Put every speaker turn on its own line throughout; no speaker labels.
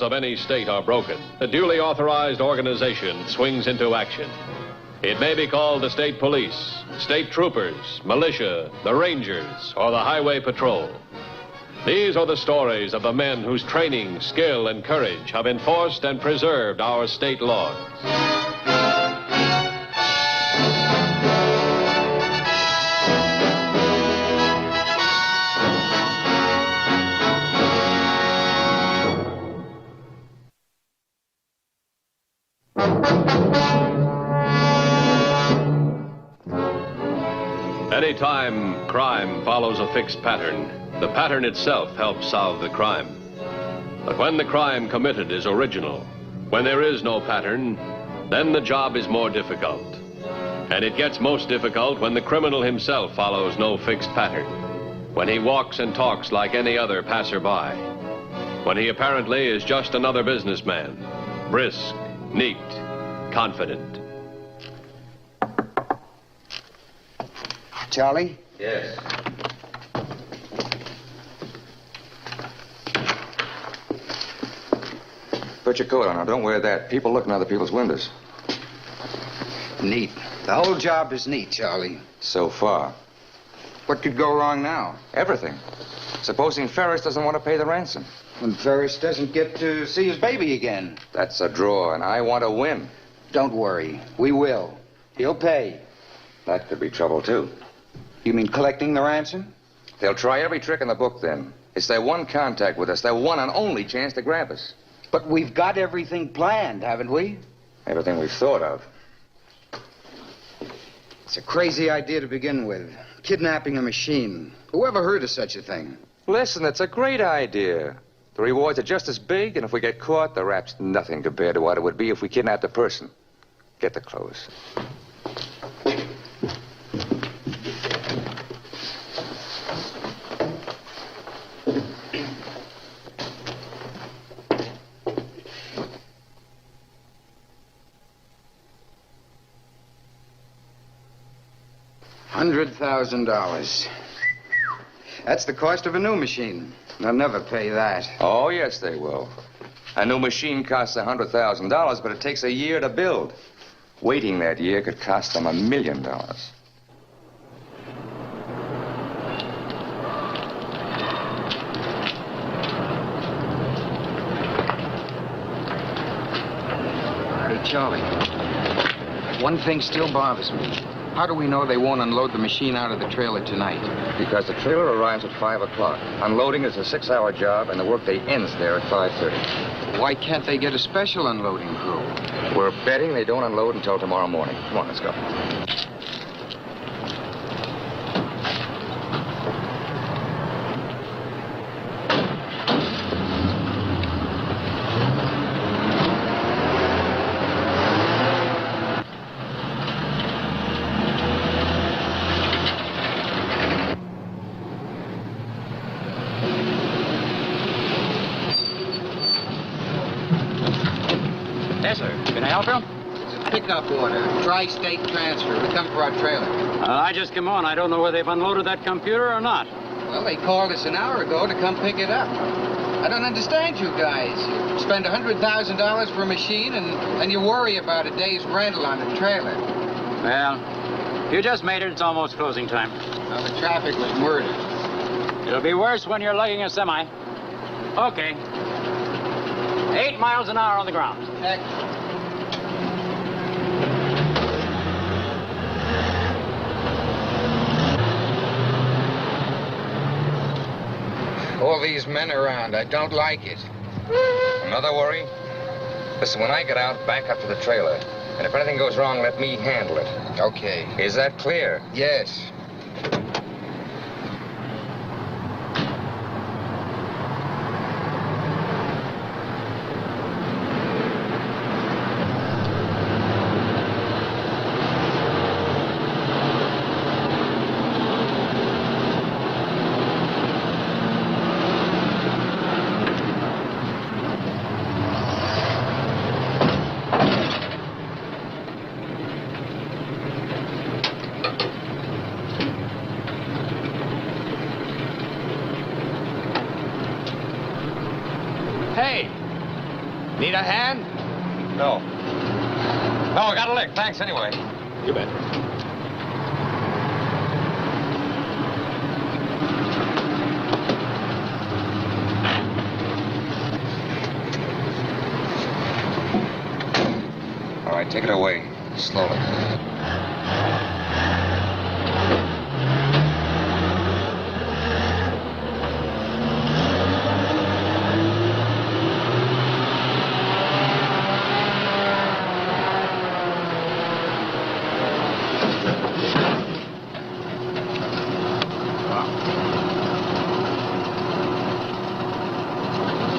laws of any state are broken, a duly authorized organization swings into action. It may be called the state police, state troopers, militia, the rangers, or the highway patrol. These are the stories of the men whose training, skill, and courage have enforced and preserved our state laws. Anytime crime follows a fixed pattern, the pattern itself helps solve the crime. But when the crime committed is original, when there is no pattern, then the job is more difficult. And it gets most difficult when the criminal himself follows no fixed pattern, when he walks and talks like any other passerby, when he apparently is just another businessman, brisk, neat, confident.
Charlie?
Yes. Put your coat on now. Don't wear that. People look in other people's windows.
Neat. The whole job is neat, Charlie.
So far.
What could go wrong now?
Everything. Supposing Ferris doesn't want to pay the ransom.
When Ferris doesn't get to see his baby again.
That's a draw, and I want to win.
Don't worry. We will. He'll pay.
That could be trouble, too.
You mean collecting the ransom?
They'll try every trick in the book, then. It's their one contact with us, their one and only chance to grab us.
But we've got everything planned, haven't we?
Everything we've thought of.
It's a crazy idea to begin with. Kidnapping a machine. Who ever heard of such a thing?
Listen, it's a great idea. The rewards are just as big, and if we get caught, the rap's nothing compared to what it would be if we kidnapped a person. Get the clothes.
$100,000. That's the cost of a new machine. They'll never pay that.
Oh, yes, they will. A new machine costs $100,000, but it takes a year to build. Waiting that year could cost them $1 million.
Hey, Charlie. One thing still bothers me. How do we know they won't unload the machine out of the trailer tonight?
Because the trailer arrives at 5 o'clock. Unloading is a 6-hour job, and the workday ends there at 5:30.
Why can't they get a special unloading crew?
We're betting they don't unload until tomorrow morning. Come on, let's go.
Yes, sir. Can I help you?
Pickup order. Tri-state transfer. We come for our trailer.
I just come on. I don't know whether they've unloaded that computer or not.
Well, they called us an hour ago to come pick it up. I don't understand you guys. You spend $100,000 for a machine, and you worry about a day's rental on a trailer.
Well, you just made it. It's almost closing time.
Well, the traffic was murdered.
It'll be worse when you're lugging a semi. Okay. 8 miles an hour on the ground.
Excellent. All these men around, I don't like it.
Another worry? Listen, when I get out, back up to the trailer. And if anything goes wrong, let me handle it.
Okay.
Is that clear?
Yes.
Need a hand? No. No, I got a lick. Thanks anyway.
You bet.
All right, take it away. Slowly.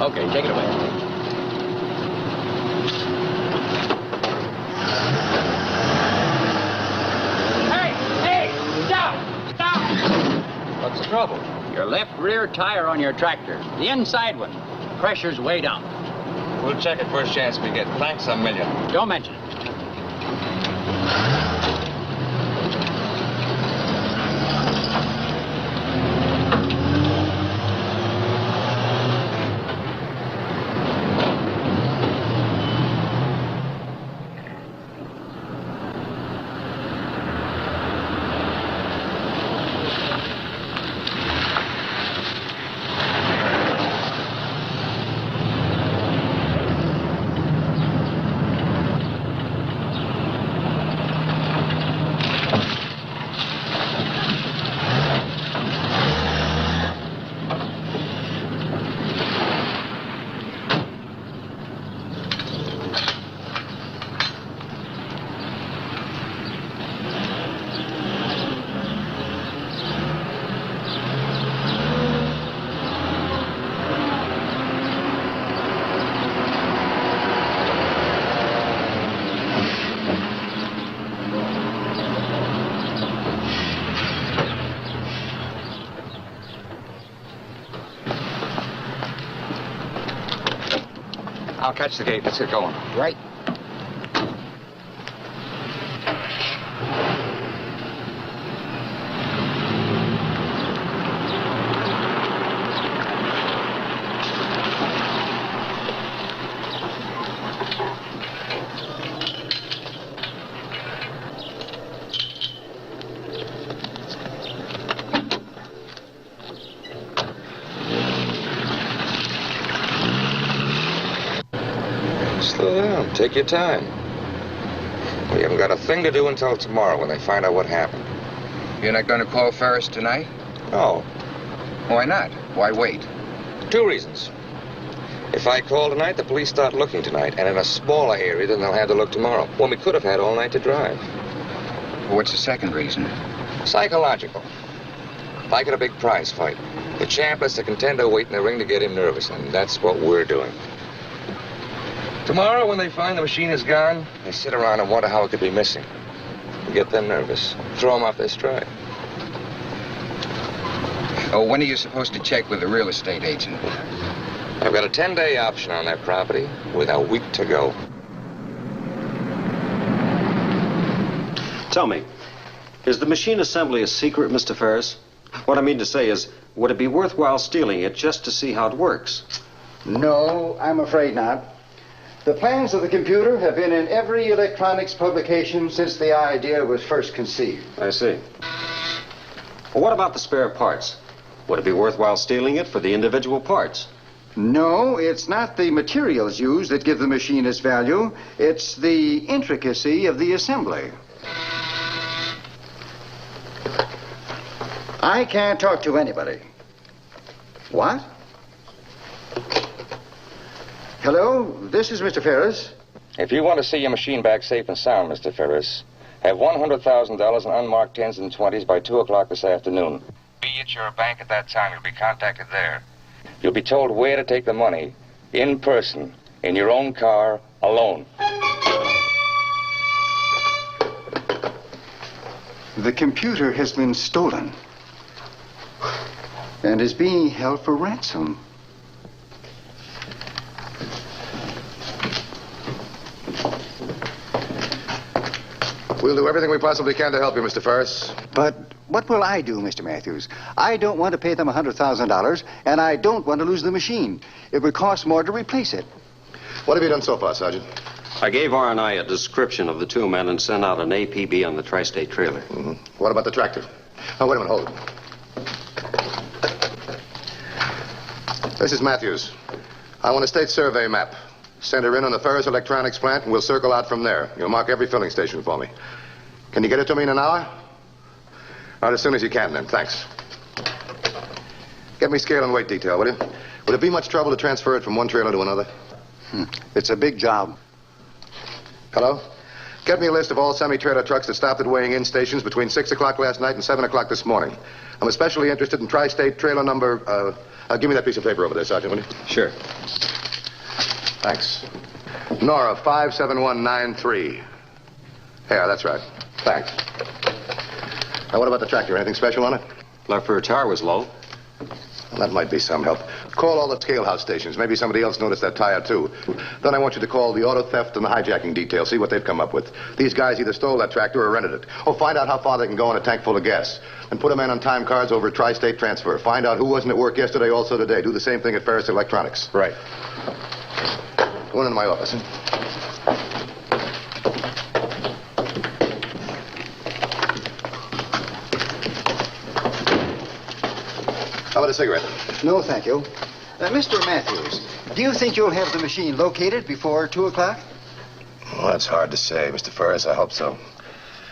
Okay, take it away.
What's the trouble?
Your left rear tire on your tractor. The inside one. Pressure's way down.
We'll check it first chance we get. Thanks a million.
Don't mention it.
I'll catch the gate. Let's get going.
Right.
Slow down. Take your time. We haven't got a thing to do until tomorrow when they find out what happened.
You're not going to call Ferris tonight?
No.
Why not? Why wait?
2 reasons. If I call tonight, the police start looking tonight, and in a smaller area than they'll have to look tomorrow, when we could have had all night to drive.
Well, what's the second reason?
Psychological. If I get a big prize fight, the champ lets the contender wait in the ring to get him nervous, and that's what we're doing. Tomorrow, when they find the machine is gone, they sit around and wonder how it could be missing. We get them nervous. Throw them off their stride.
Oh, when are you supposed to check with the real estate agent?
I've got a 10-day option on that property with a week to go.
Tell me, is the machine assembly a secret, Mr. Ferris? What I mean to say is, would it be worthwhile stealing it just to see how it works?
No, I'm afraid not. The plans of the computer have been in every electronics publication since the idea was first conceived.
I see. Well, what about the spare parts? Would it be worthwhile stealing it for the individual parts?
No, it's not the materials used that give the machine its value. It's the intricacy of the assembly. I can't talk to anybody. What? Hello, this is Mr. Ferris.
If you want to see your machine back safe and sound, Mr. Ferris, have $100,000 in unmarked 10s and 20s by 2 o'clock this afternoon. Be at your bank at that time. You'll be contacted there. You'll be told where to take the money, in person, in your own car, alone.
The computer has been stolen and is being held for ransom.
We'll do everything we possibly can to help you, Mr. Ferris.
But what will I do, Mr. Matthews? I don't want to pay them $100,000, and I don't want to lose the machine. It would cost more to replace it.
What have you done so far, Sergeant?
I gave R&I a description of the two men and sent out an APB on the tri-state trailer.
Mm-hmm. What about the tractor? Oh, wait a minute, hold it. This is Matthews. I want a state survey map. Send her in on the Ferris Electronics plant, and we'll circle out from there. You'll mark every filling station for me. Can you get it to me in an hour? All right, as soon as you can, then. Thanks. Get me scale and weight detail, will you? Would it be much trouble to transfer it from one trailer to another?
It's a big job.
Hello? Get me a list of all semi-trailer trucks that stopped at weighing-in stations between 6 o'clock last night and 7 o'clock this morning. I'm especially interested in tri-state trailer number... give me that piece of paper over there, Sergeant, will you?
Sure.
Thanks. Nora, 57193. Yeah, that's right. Thanks. Now, what about the tractor? Anything special on it?
Left rear tire was low.
Well, that might be some help. Call all the scale house stations. Maybe somebody else noticed that tire, too. Then I want you to call the auto theft and the hijacking detail. See what they've come up with. These guys either stole that tractor or rented it. Oh, find out how far they can go in a tank full of gas. And put a man on time cards over at tri-state transfer. Find out who wasn't at work yesterday, also today. Do the same thing at Ferris Electronics.
Right.
Go into my office. How about a cigarette?
No, thank you. Mr. Matthews, do you think you'll have the machine located before 2 o'clock?
Well, that's hard to say, Mr. Ferris. I hope so.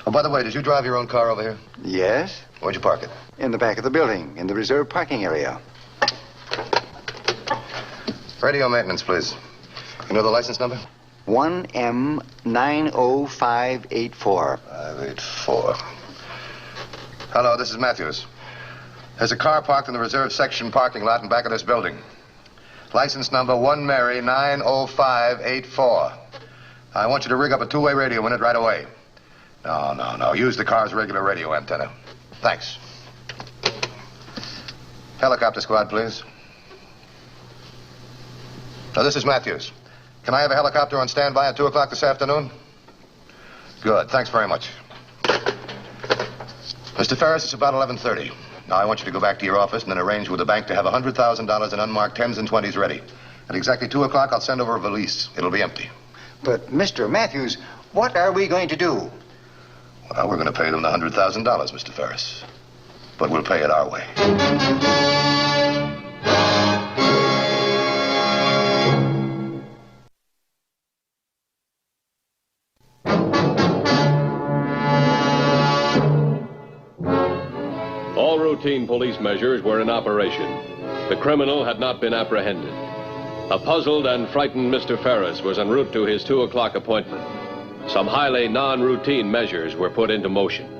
Oh, by the way, did you drive your own car over here?
Yes.
Where'd you park it?
In the back of the building, in the reserved parking area.
Radio maintenance, please. You know the license number?
1M90584.
584. Hello, this is Matthews. There's a car parked in the reserved section parking lot in back of this building. License number 1Mary90584. I want you to rig up a two-way radio in it right away. No. Use the car's regular radio antenna. Thanks. Helicopter squad, please. Now, this is Matthews. Can I have a helicopter on standby at 2 o'clock this afternoon? Good. Thanks very much. Mr. Ferris, it's about 11:30. Now, I want you to go back to your office and then arrange with the bank to have $100,000 in unmarked 10s and 20s ready. At exactly 2 o'clock, I'll send over a valise. It'll be empty.
But, Mr. Matthews, what are we going to do?
Well, we're going to pay them the $100,000, Mr. Ferris. But we'll pay it our way.
All routine police measures were in operation. The criminal had not been apprehended. A puzzled and frightened Mr. Ferris was en route to his 2 o'clock appointment. Some highly non-routine measures were put into motion.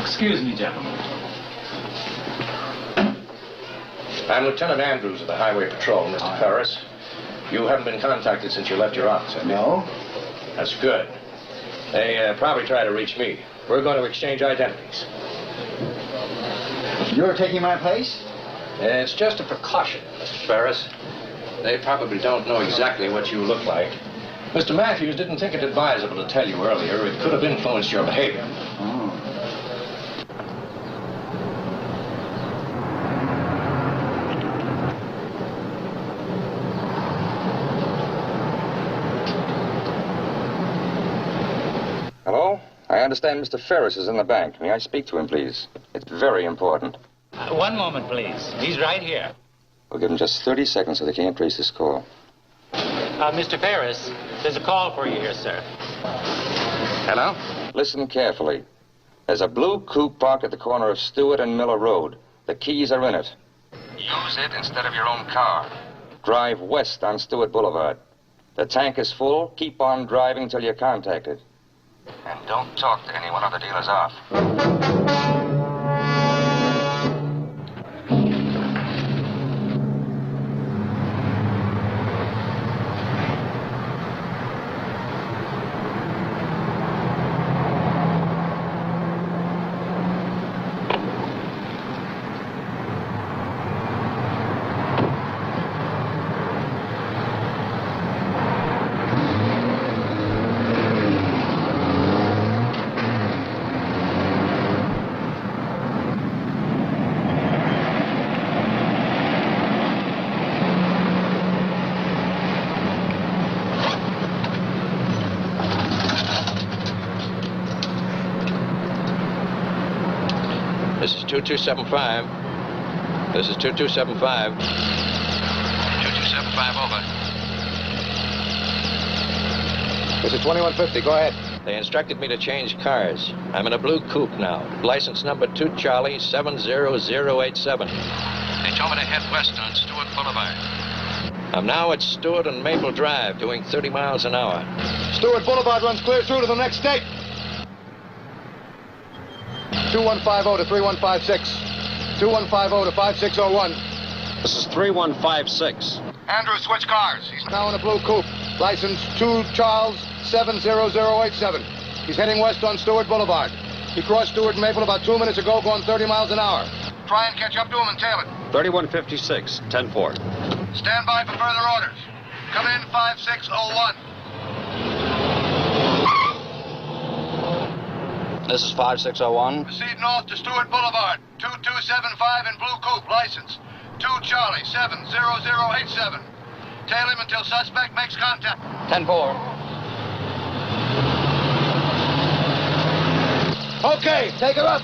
Excuse me, gentlemen.
I'm Lieutenant Andrews of the Highway Patrol, Mr. Ferris. You haven't been contacted since you left your office, have you?
No.
That's good. They probably try to reach me. We're going to exchange identities.
You're taking my place?
It's just a precaution, Mr. Ferris. They probably don't know exactly what you look like. Mr. Matthews didn't think it advisable to tell you earlier. It could have influenced your behavior.
Oh.
Hello? I understand Mr. Ferris is in the bank. May I speak to him, please? It's very important.
One moment, please. He's right here.
We'll give him just 30 seconds so they can't trace this call.
Mr. Ferris, there's a call for you here, sir.
Hello?
Listen carefully. There's a blue coupe parked at the corner of Stewart and Miller Road. The keys are in it. Use it instead of your own car. Drive west on Stewart Boulevard. The tank is full. Keep on driving till you're contacted. And don't talk to anyone on the deal is off.
This is 2275. This is 2275. 2275 over.
This is 2150. Go ahead.
They instructed me to change cars. I'm in a blue coupe now. License number 2 Charlie 70087. They told me to head west on Stewart Boulevard. I'm now at Stewart and Maple Drive, doing 30 miles an hour.
Stewart Boulevard runs clear through to the next state. 2150 to 3156. 2150 to 5601.
This is 3156.
Andrew, switch cars. He's now in a blue coupe. License 2 Charles 70087. He's heading west on Stewart Boulevard. He crossed Stewart and Maple about 2 minutes ago, going 30 miles an hour. Try and catch up to him and tail it.
3156, 10-4.
Stand by for further orders. Come in 5601.
This is 5601.
Proceed north to Stewart Boulevard. 2275 in blue coupe. License 2 Charlie 70087. Tail him until suspect makes contact.
10-4.
Okay, take her up.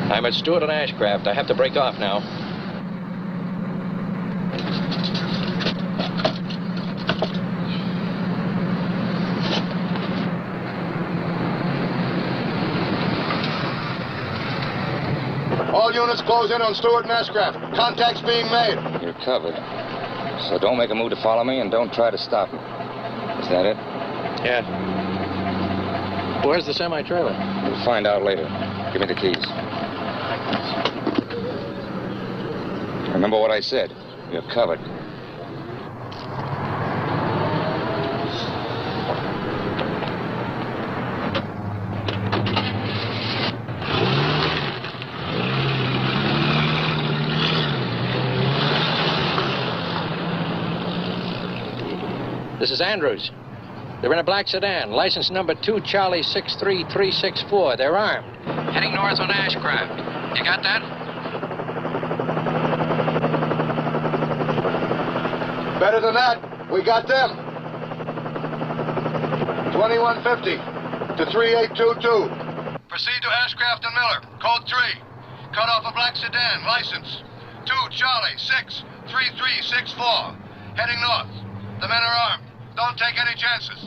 I'm at Stewart and Ashcraft. I have to break off now.
All units close in on Stewart and Ashcraft. Contact's being made.
You're covered. So don't make a move to follow me and don't try to stop me. Is that it?
Yeah. Where's the semi-trailer?
We'll find out later. Give me the keys. Remember what I said. You're covered.
This is Andrews. They're in a black sedan. License number 2 Charlie 63364. They're armed. Heading north on Ashcraft. You got that?
Better than that. We got them. 2150 to 3822. Proceed to Ashcraft and Miller. Code 3. Cut off a black sedan. License 2 Charlie 63364. Heading north. The men are armed. Don't take any chances.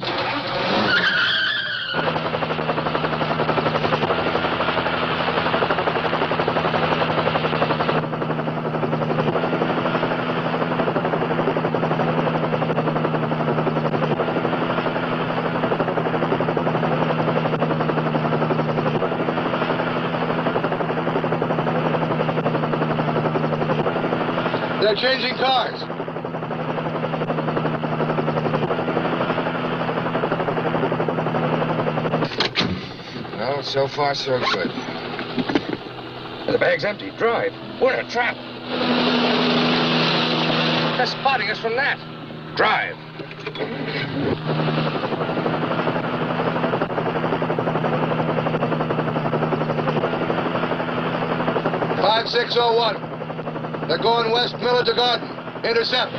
They're changing cars.
Well, so far, so good.
The bag's empty. Drive. We're in a trap.
They're spotting us from that.
Drive.
Five 601. They're going west, Miller to Garden. Intercept.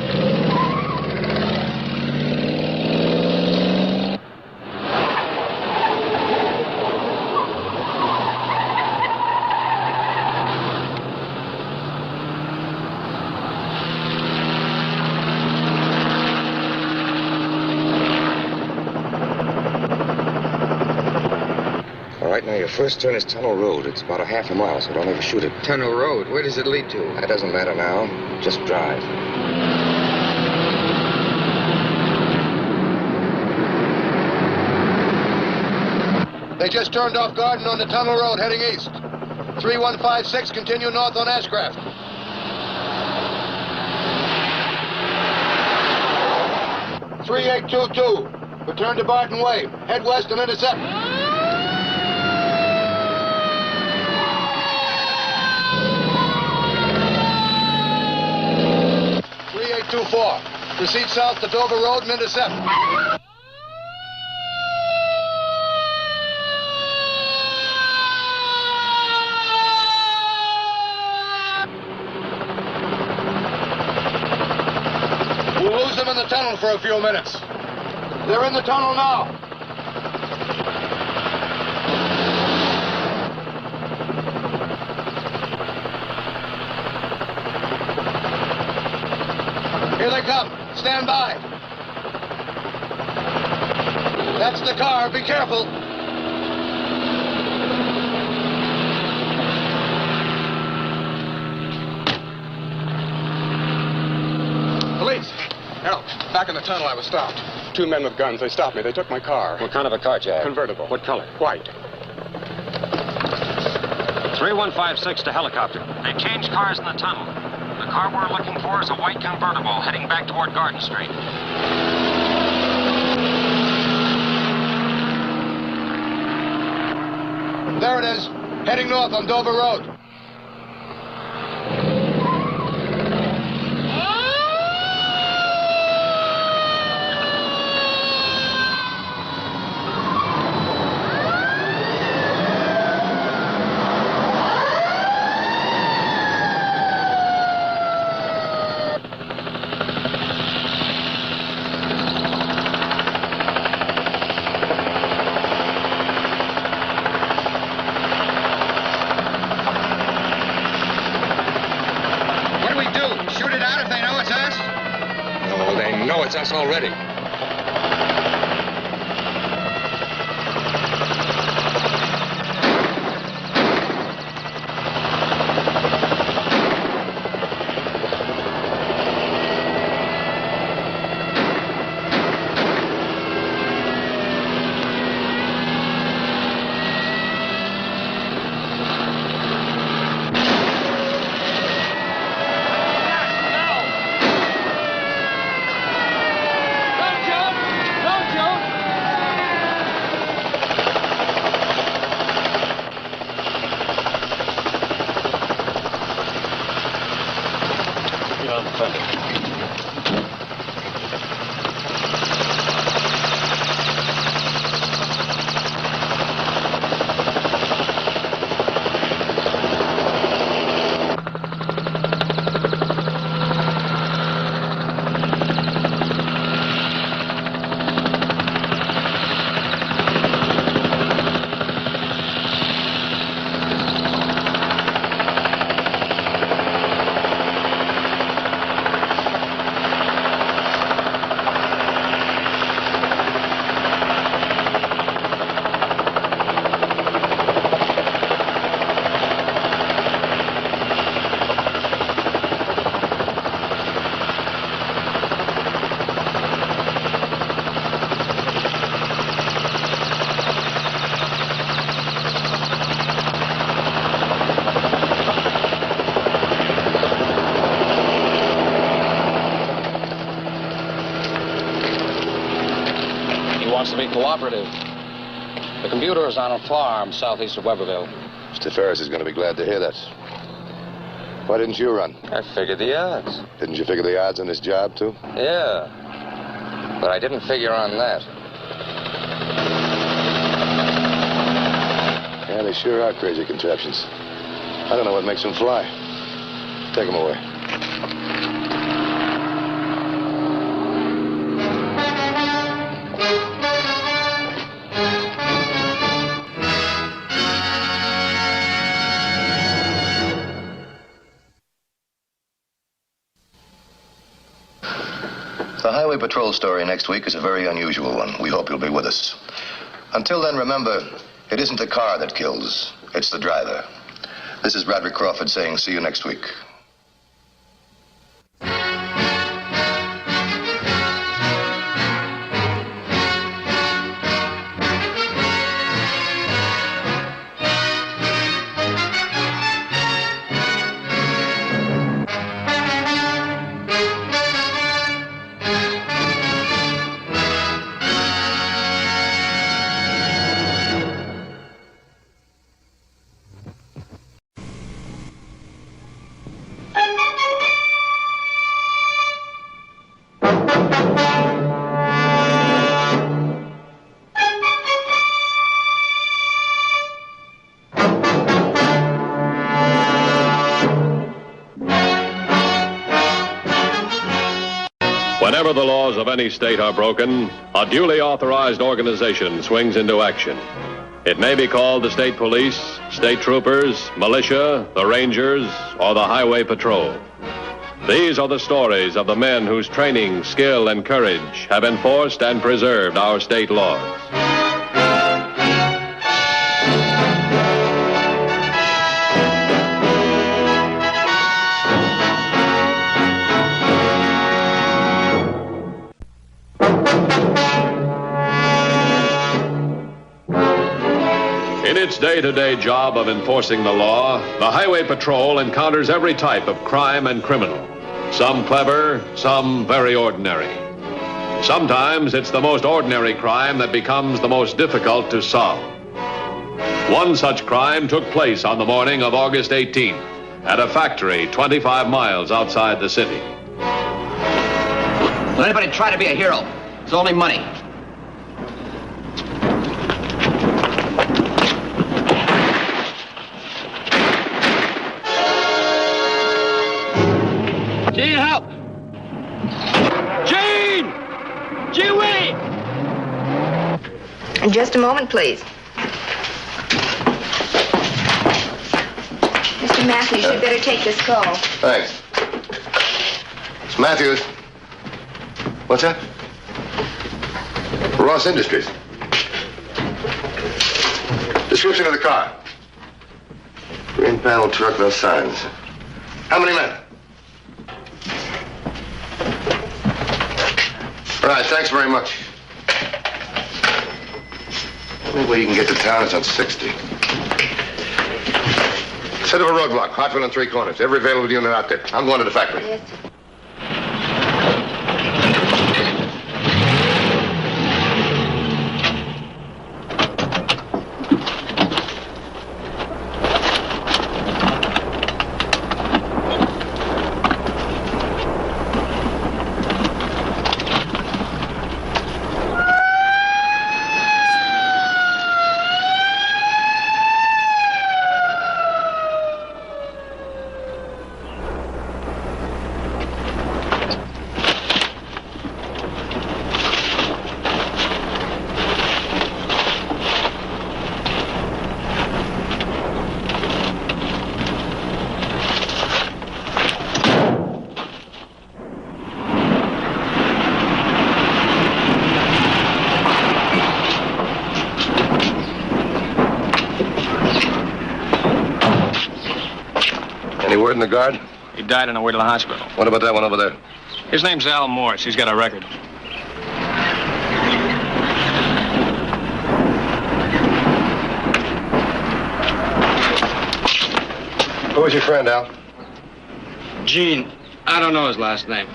All right, now your first turn is Tunnel Road. It's about a half a mile, so don't overshoot it.
Tunnel Road. Where does it lead to?
That doesn't matter now. Just drive.
They just turned off Garden on the Tunnel Road, heading east. 3156, continue north on Ashcraft. '3822. Return to Barton Way. Head west and intercept. 3824. Proceed south to Dover Road and intercept. We'll lose them in the tunnel for a few minutes. They're in the tunnel now. Here they come. Stand by. That's the car. Be careful.
Police! Harold, back in the tunnel I was stopped. 2 men with guns. They stopped me. They took my car.
What kind of a car, Jack?
Convertible.
What color?
White.
3156 to helicopter.
They changed cars in the tunnel. The car we're looking for is a white convertible heading back toward Garden Street.
There it is. Heading north on Dover Road.
It's us already.
Wants to be cooperative. The computer is on a farm southeast of Weberville.
Mr. Ferris is going to be glad to hear that. Why didn't you run?
I figured the odds.
Didn't you figure the odds on this job, too?
Yeah. But I didn't figure on that.
Yeah, they sure are crazy contraptions. I don't know what makes them fly. Take them away.
The Highway Patrol story next week is a very unusual one. We hope you'll be with us. Until then, remember, it isn't the car that kills, it's the driver. This is Bradley Crawford saying see you next week.
Whenever the laws of any state are broken, a duly authorized organization swings into action. It may be called the state police, state troopers, militia, the rangers, or the highway patrol. These are the stories of the men whose training, skill, and courage have enforced and preserved our state laws. In its day-to-day job of enforcing the law, the Highway Patrol encounters every type of crime and criminal. Some clever, some very ordinary. Sometimes it's the most ordinary crime that becomes the most difficult to solve. One such crime took place on the morning of August 18th at a factory 25 miles outside the city.
Will anybody try to be a hero? It's only money.
Gene, help! Gene! Gene, wait!
Just a moment, please. Mr. Matthews, you'd better take this call.
Thanks. It's Matthews. What's that? Ross Industries. Description of the car. Green panel truck, no signs. How many men? All right, thanks very much. The only way you can get to town is on 60. Set up a roadblock, Hartwell and 3 corners. Every available unit out there. I'm going to the factory.
Yes.
Any word in the guard?
He died on the way to the hospital.
What about that one over there?
His name's Al Morse. He's got a record.
Who was your friend, Al?
Gene. I don't know his last name.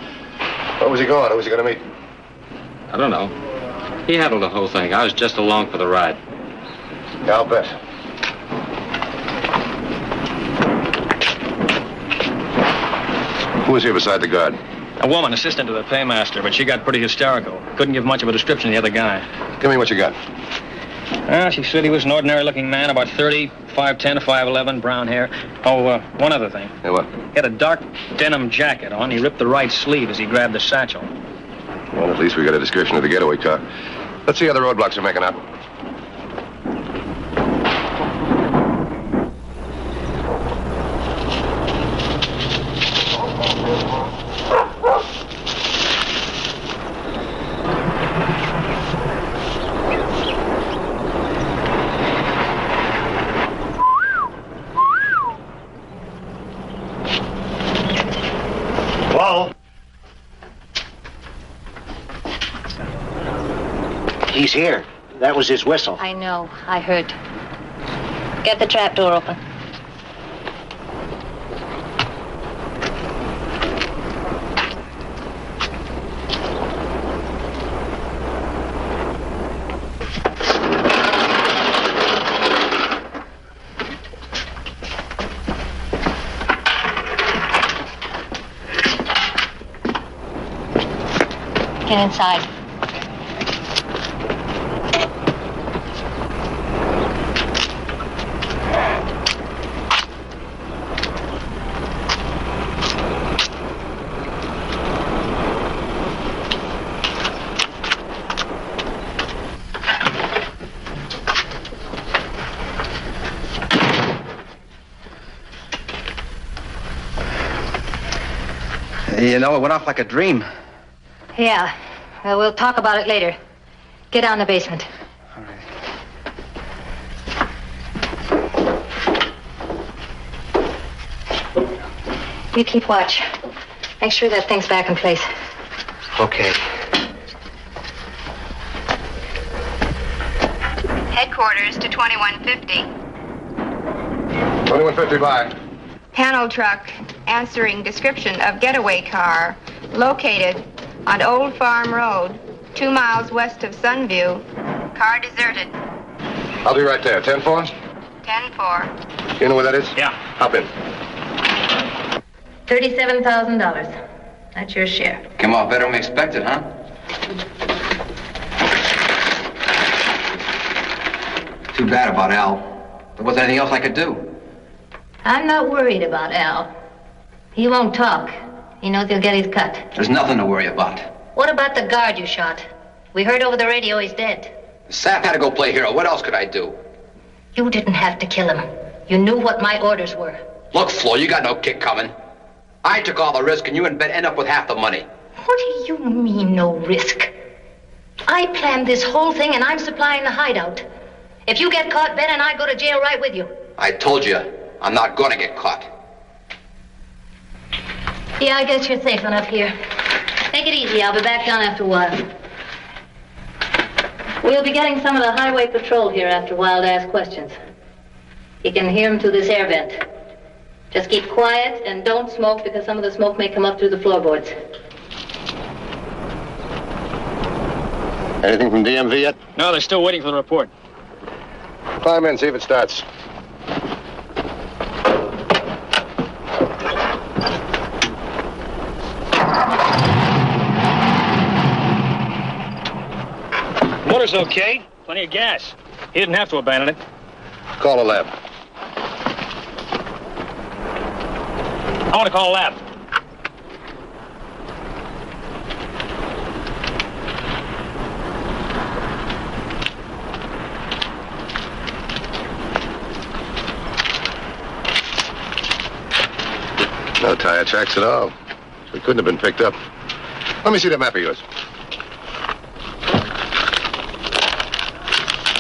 Where was he going? Who was he going to meet?
I don't know. He handled the whole thing. I was just along for the ride.
Yeah, I'll bet. Who was here beside the guard?
A woman, assistant to the paymaster, but she got pretty hysterical. Couldn't give much of a description of the other guy.
Give me what you got.
She said he was an ordinary-looking man, about 30, 5'10", 5'11", brown hair. Oh, one other thing.
Hey, what?
He had a dark denim jacket on. He ripped the right sleeve as he grabbed the satchel.
Well, at least we got a description of the getaway car. Let's see how the roadblocks are making out.
He's here. That was his whistle.
I know. I heard. Get the trap door open. Get inside.
You know, it went off like a dream.
Yeah. Well, we'll talk about it later. Get down in the basement.
All right.
You keep watch. Make sure that thing's back in place.
Okay.
Headquarters to 2150.
2150 by.
Panel truck answering description of getaway car located on Old Farm Road, 2 miles west of Sunview. Car deserted.
I'll be right there. 10-4?
10-4.
You know where that is?
Yeah.
Hop in.
$37,000. That's your share.
Came off better than we expected, huh? Too bad about Al. There wasn't anything else I could do.
I'm not worried about Al. He won't talk. He knows he'll get his cut.
There's nothing to worry about.
What about the guard you shot? We heard over the radio he's dead.
Sap had to go play hero. What else could I do?
You didn't have to kill him. You knew what my orders were.
Look, Flo, you got no kick coming. I took all the risk, and you and Ben end up with half the money.
What do you mean, no risk? I planned this whole thing, and I'm supplying the hideout. If you get caught, Ben and I go to jail right with you.
I told you, I'm not gonna get caught.
Yeah, I guess you're safe enough here. Take it easy. I'll be back down after a while. We'll be getting some of the highway patrol here after a while to ask questions. You can hear them through this air vent. Just keep quiet and don't smoke because some of the smoke may come up through the floorboards.
Anything from DMV yet?
No, they're still waiting for the report.
Climb in, see if it starts.
Motor's okay. Plenty of gas. He didn't have to abandon it.
Call a lab.
I want to call a lab.
No tire tracks at all. So it couldn't have been picked up. Let me see that map of yours.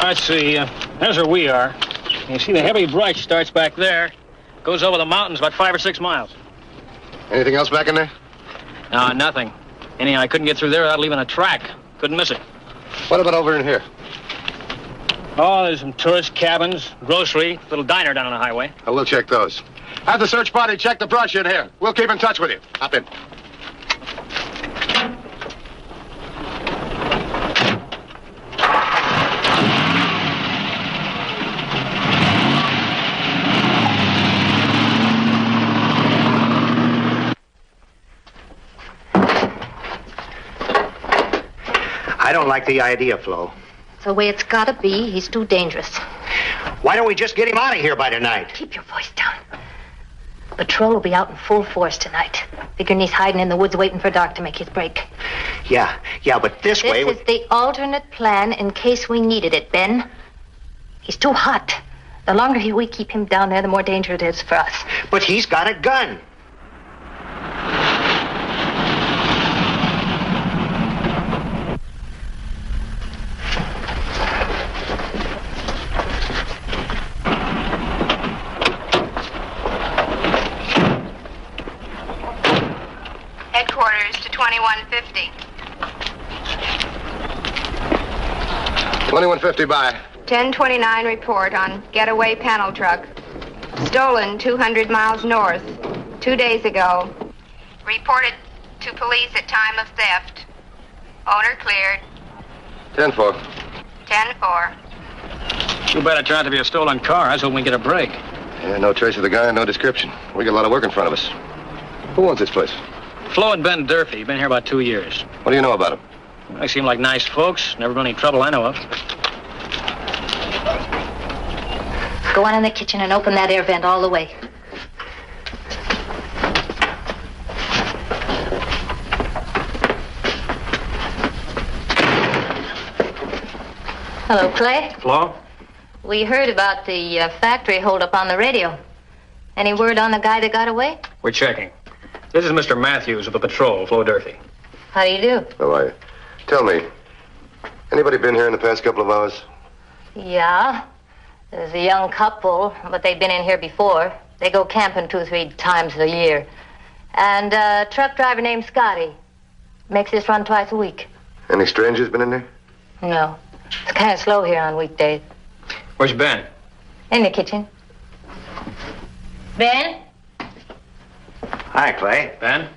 Let's see. There's where we are. You see the heavy brush starts back there. Goes over the mountains about 5 or 6 miles.
Anything else back in there?
No, nothing. Anyhow, I couldn't get through there without leaving a track. Couldn't miss it.
What about over in here?
Oh, there's some tourist cabins, grocery, little diner down on the highway.
Oh, we'll check those. Have the search party check the brush in here. We'll keep in touch with you. Hop in.
I don't like the idea, Flo.
It's the way it's gotta be. He's too dangerous.
Why don't we just get him out of here by tonight?
Keep your voice down. Patrol will be out in full force tonight. Figuring he's hiding in the woods waiting for dark to make his break.
Yeah, but this way...
This is the alternate plan in case we needed it, Ben. He's too hot. The longer we keep him down there, the more danger it is for us.
But he's got a gun.
Headquarters to 2150.
2150 by.
1029 report on getaway panel truck. Stolen 200 miles north 2 days ago. Reported to police at time of theft. Owner cleared.
10-4.
10-4.
Too bad it turned out to be a stolen car. I was hoping we'd get a break.
Yeah, no trace of the guy, no description. We got a lot of work in front of us. Who owns this place?
Flo and Ben Durfee. Been here about 2 years.
What do you know about him?
They seem like nice folks. Never been any trouble I know of.
Go on in the kitchen and open that air vent all the way. Hello, Clay.
Flo?
We heard about the factory holdup on the radio. Any word on the guy that got away?
We're checking. This is Mr. Matthews of the Patrol, Flo Durfee.
How do you do?
How are you? Tell me, anybody been here in the past couple of hours?
Yeah. There's a young couple, but they've been in here before. They go camping 2 or 3 times a year. And a truck driver named Scotty. Makes this run twice a week.
Any strangers been in there?
No. It's kind of slow here on weekdays.
Where's Ben?
In the kitchen. Ben?
Hi, Clay.
Ben?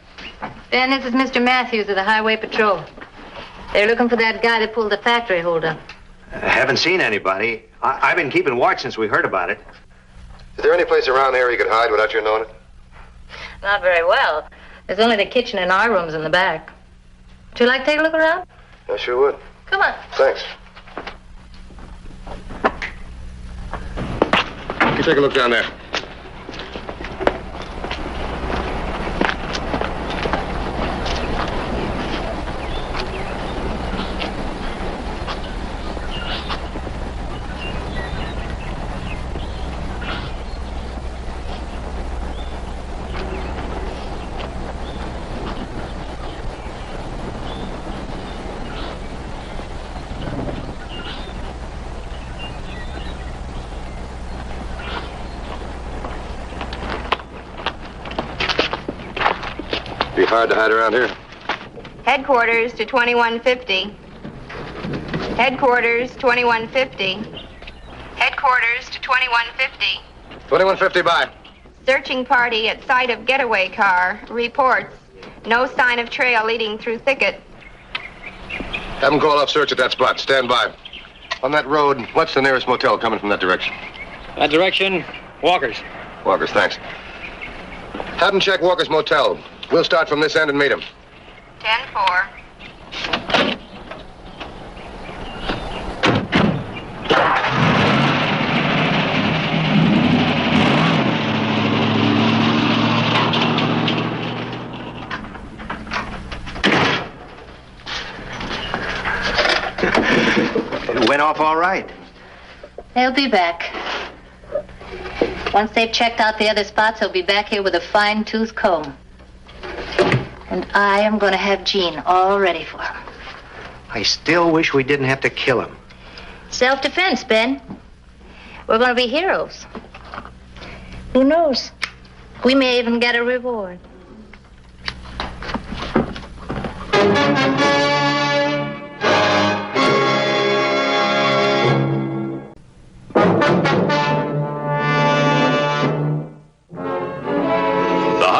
Ben, this is Mr. Matthews of the Highway Patrol. They're looking for that guy that pulled the factory holdup.
I haven't seen anybody. I've been keeping watch since we heard about it.
Is there any place around here you could hide without your knowing it?
Not very well. There's only the kitchen and our rooms in the back. Would you like to take a look around?
I sure would.
Come on.
Thanks. You take a look down there. Be hard to hide around here.
Headquarters to 2150. Headquarters 2150. Headquarters to 2150.
2150 by.
Searching party at site of getaway car. Reports. No sign of trail leading through thicket.
Have them call off search at that spot. Stand by. On that road, what's the nearest motel coming from that direction?
That direction, Walker's.
Walker's, thanks. Have them check Walker's motel. We'll start from this end and meet him.
10-4.
It went off all right.
They'll be back. Once they've checked out the other spots, they'll be back here with a fine-tooth comb. And I am going to have Gene all ready for him.
I still wish we didn't have to kill him.
Self-defense, Ben. We're going to be heroes. Who knows? We may even get a reward.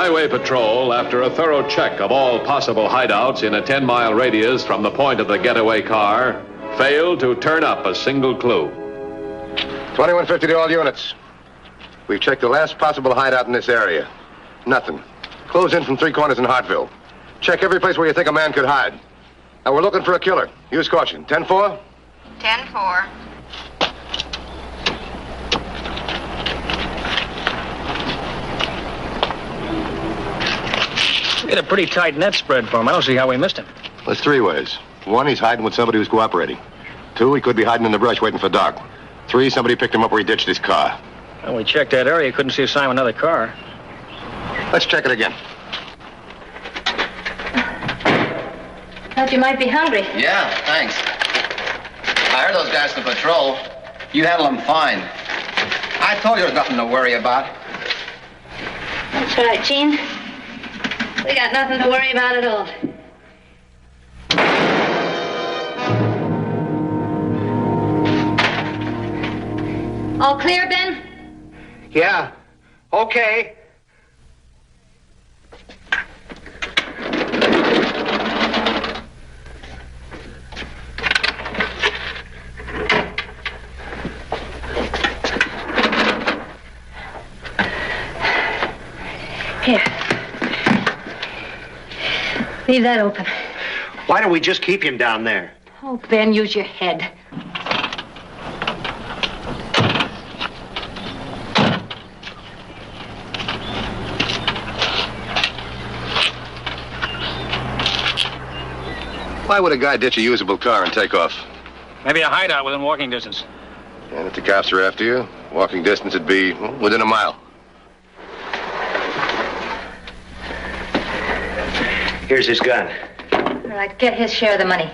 Highway Patrol, after a thorough check of all possible hideouts in a 10-mile radius from the point of the getaway car, failed to turn up a single clue.
2150 to all units. We've checked the last possible hideout in this area. Nothing. Close in from 3 corners in Hartville. Check every place where you think a man could hide. Now, we're looking for a killer. Use caution. 10-4?
10-4.
We had a pretty tight net spread for him. I don't see how we missed him.
There's 3 ways. 1, he's hiding with somebody who's cooperating. 2, he could be hiding in the brush waiting for Doc. 3, somebody picked him up where he ditched his car.
When we checked that area, couldn't see a sign of another car.
Let's check it again.
Thought you might be hungry.
Yeah, thanks. I heard those guys from the patrol. You handle them fine. I told you there was nothing to worry about.
That's right, Gene. We got nothing to worry about at all. All clear, Ben?
Yeah. Okay.
Here. Leave that open.
Why don't we just keep him down there?
Oh, Ben, use your head.
Why would a guy ditch a usable car and take off?
Maybe a hideout within walking distance.
And if the cops are after you, walking distance would be within a mile.
Here's his gun.
All right, get his share of the money.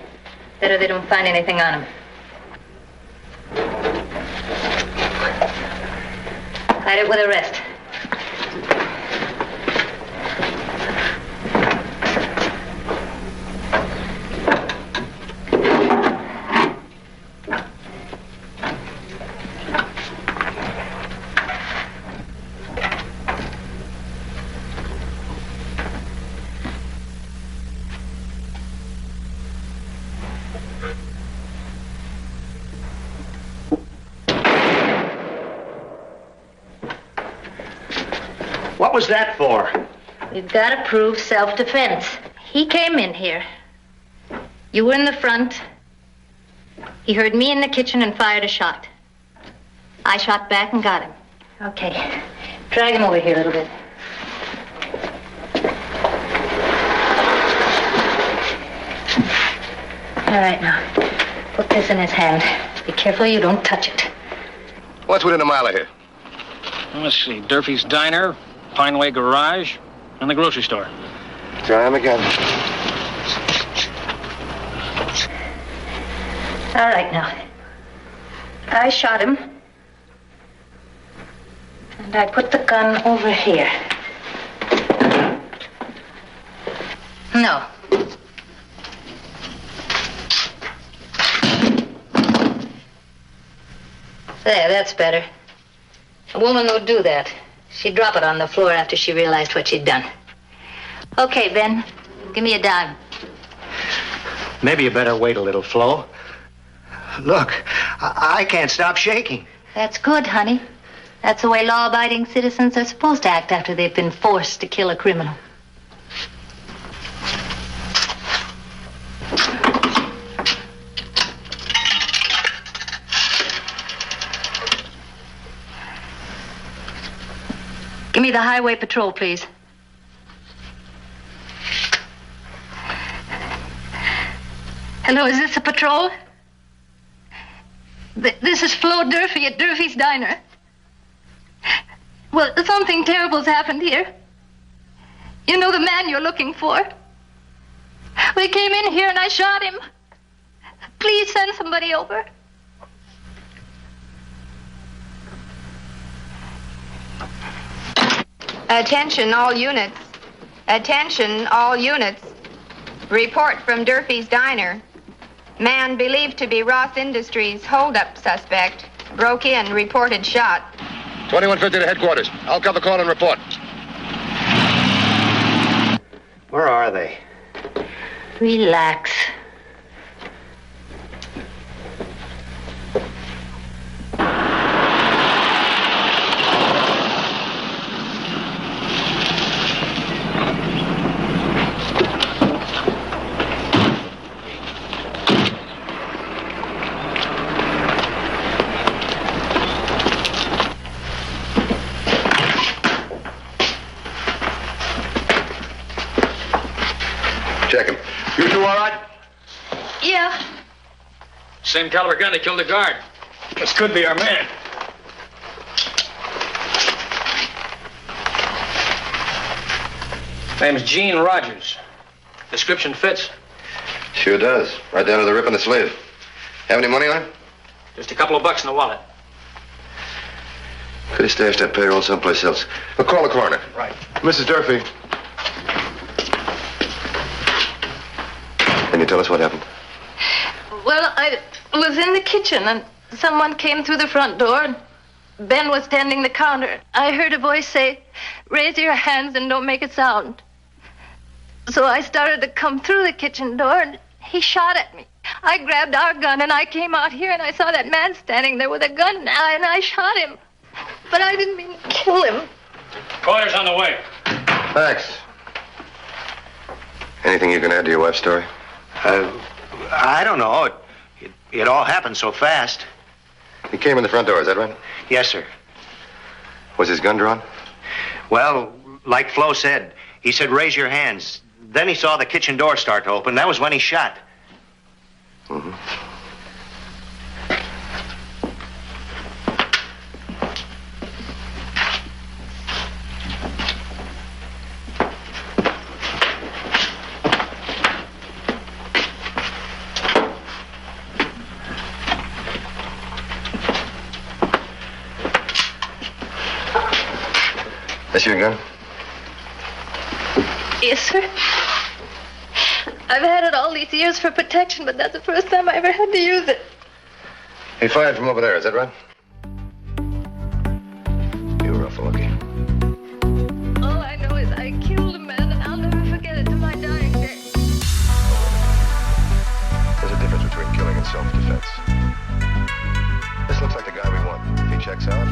Better they don't find anything on him. Hide it with the rest.
What was that for?
We've got to prove self-defense. He came in here. You were in the front. He heard me in the kitchen and fired a shot. I shot back and got him. Okay. Drag him over here a little bit. All right, now. Put this in his hand. Be careful you don't touch it.
What's within a mile of here?
Let's see. Durfee's Diner, Pineway Garage, and the grocery store.
Try him again.
All right, now. I shot him. And I put the gun over here. No. There, that's better. A woman would do that. She'd drop it on the floor after she realized what she'd done. Okay, Ben, give me a dime.
Maybe you better wait a little, Flo. Look, I can't stop shaking.
That's good, honey. That's the way law-abiding citizens are supposed to act after they've been forced to kill a criminal. Give me the highway patrol, please. Hello, is this a patrol? This is Flo Durfee at Durfee's Diner. Well, something terrible's happened here. You know the man you're looking for? We came in here and I shot him. Please send somebody over.
Attention, all units. Attention, all units. Report from Durfee's Diner. Man believed to be Ross Industries holdup suspect. Broke in, reported shot.
2150 to headquarters. I'll cover call and report.
Where are they?
Relax.
Check him. You two all right?
Yeah.
Same caliber gun that killed the guard. This could be our man. Name's Gene Rogers. Description fits.
Sure does. Right down to the rip in the sleeve. Have any money on him?
Just a couple of bucks in the wallet.
Could have stashed that payroll someplace else. We'll call the coroner.
Right.
Mrs. Durfee. Can you tell us what happened?
Well, I was in the kitchen and someone came through the front door and Ben was standing the counter. I heard a voice say, "Raise your hands and don't make a sound." So I started to come through the kitchen door and he shot at me. I grabbed our gun and I came out here and I saw that man standing there with a gun and I shot him. But I didn't mean to kill him.
Quarters on the way.
Thanks. Anything you can add to your wife's story?
I don't know. It all happened so fast.
He came in the front door, is that right?
Yes, sir.
Was his gun drawn?
Well, like Flo said, he said, "Raise your hands." Then he saw the kitchen door start to open. That was when he shot.
Mm-hmm.
This your gun?
Yes, sir. I've had it all these years for protection, but that's the first time I ever had to use it.
He fired from over there, is that right? You were awful lucky.
All I know is I killed a man, and I'll never forget it to my dying day.
There's a difference between killing and self-defense. This looks like the guy we want. If he checks out,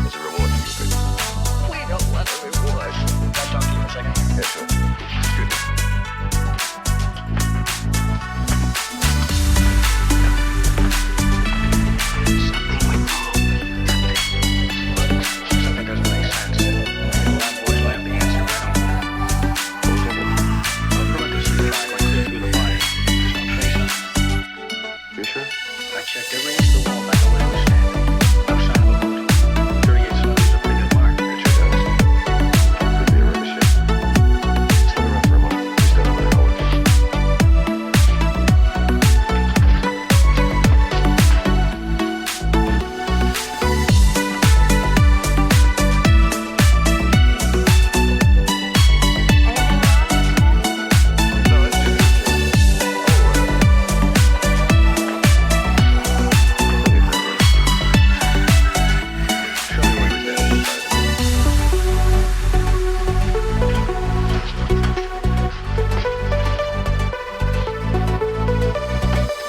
there's a reward for you people.
We don't want a reward.
Can I talk to you for a second?
Yes, sir. Excuse me.
Something doesn't make sense. That boys will have the answer right on that. The electricity line went clear through the body. There's no trace on it.
You sure?
I checked every inch of the wall back where I was standing. No sign of a bullet. 38 slugs is a pretty good mark.
It sure does. Could be a ricochet. Still around for a moment. We still have another hour.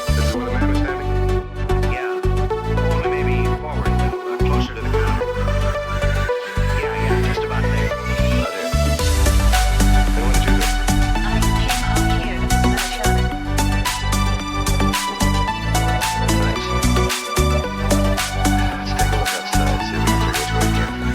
This is where the man was standing?
Yeah. Only maybe forward, a little closer to the counter. Yeah, just about there.
Out here. And what did you do?
I came out here and I shot him.
Thanks. Let's take a look outside, see if we can figure which way he came from.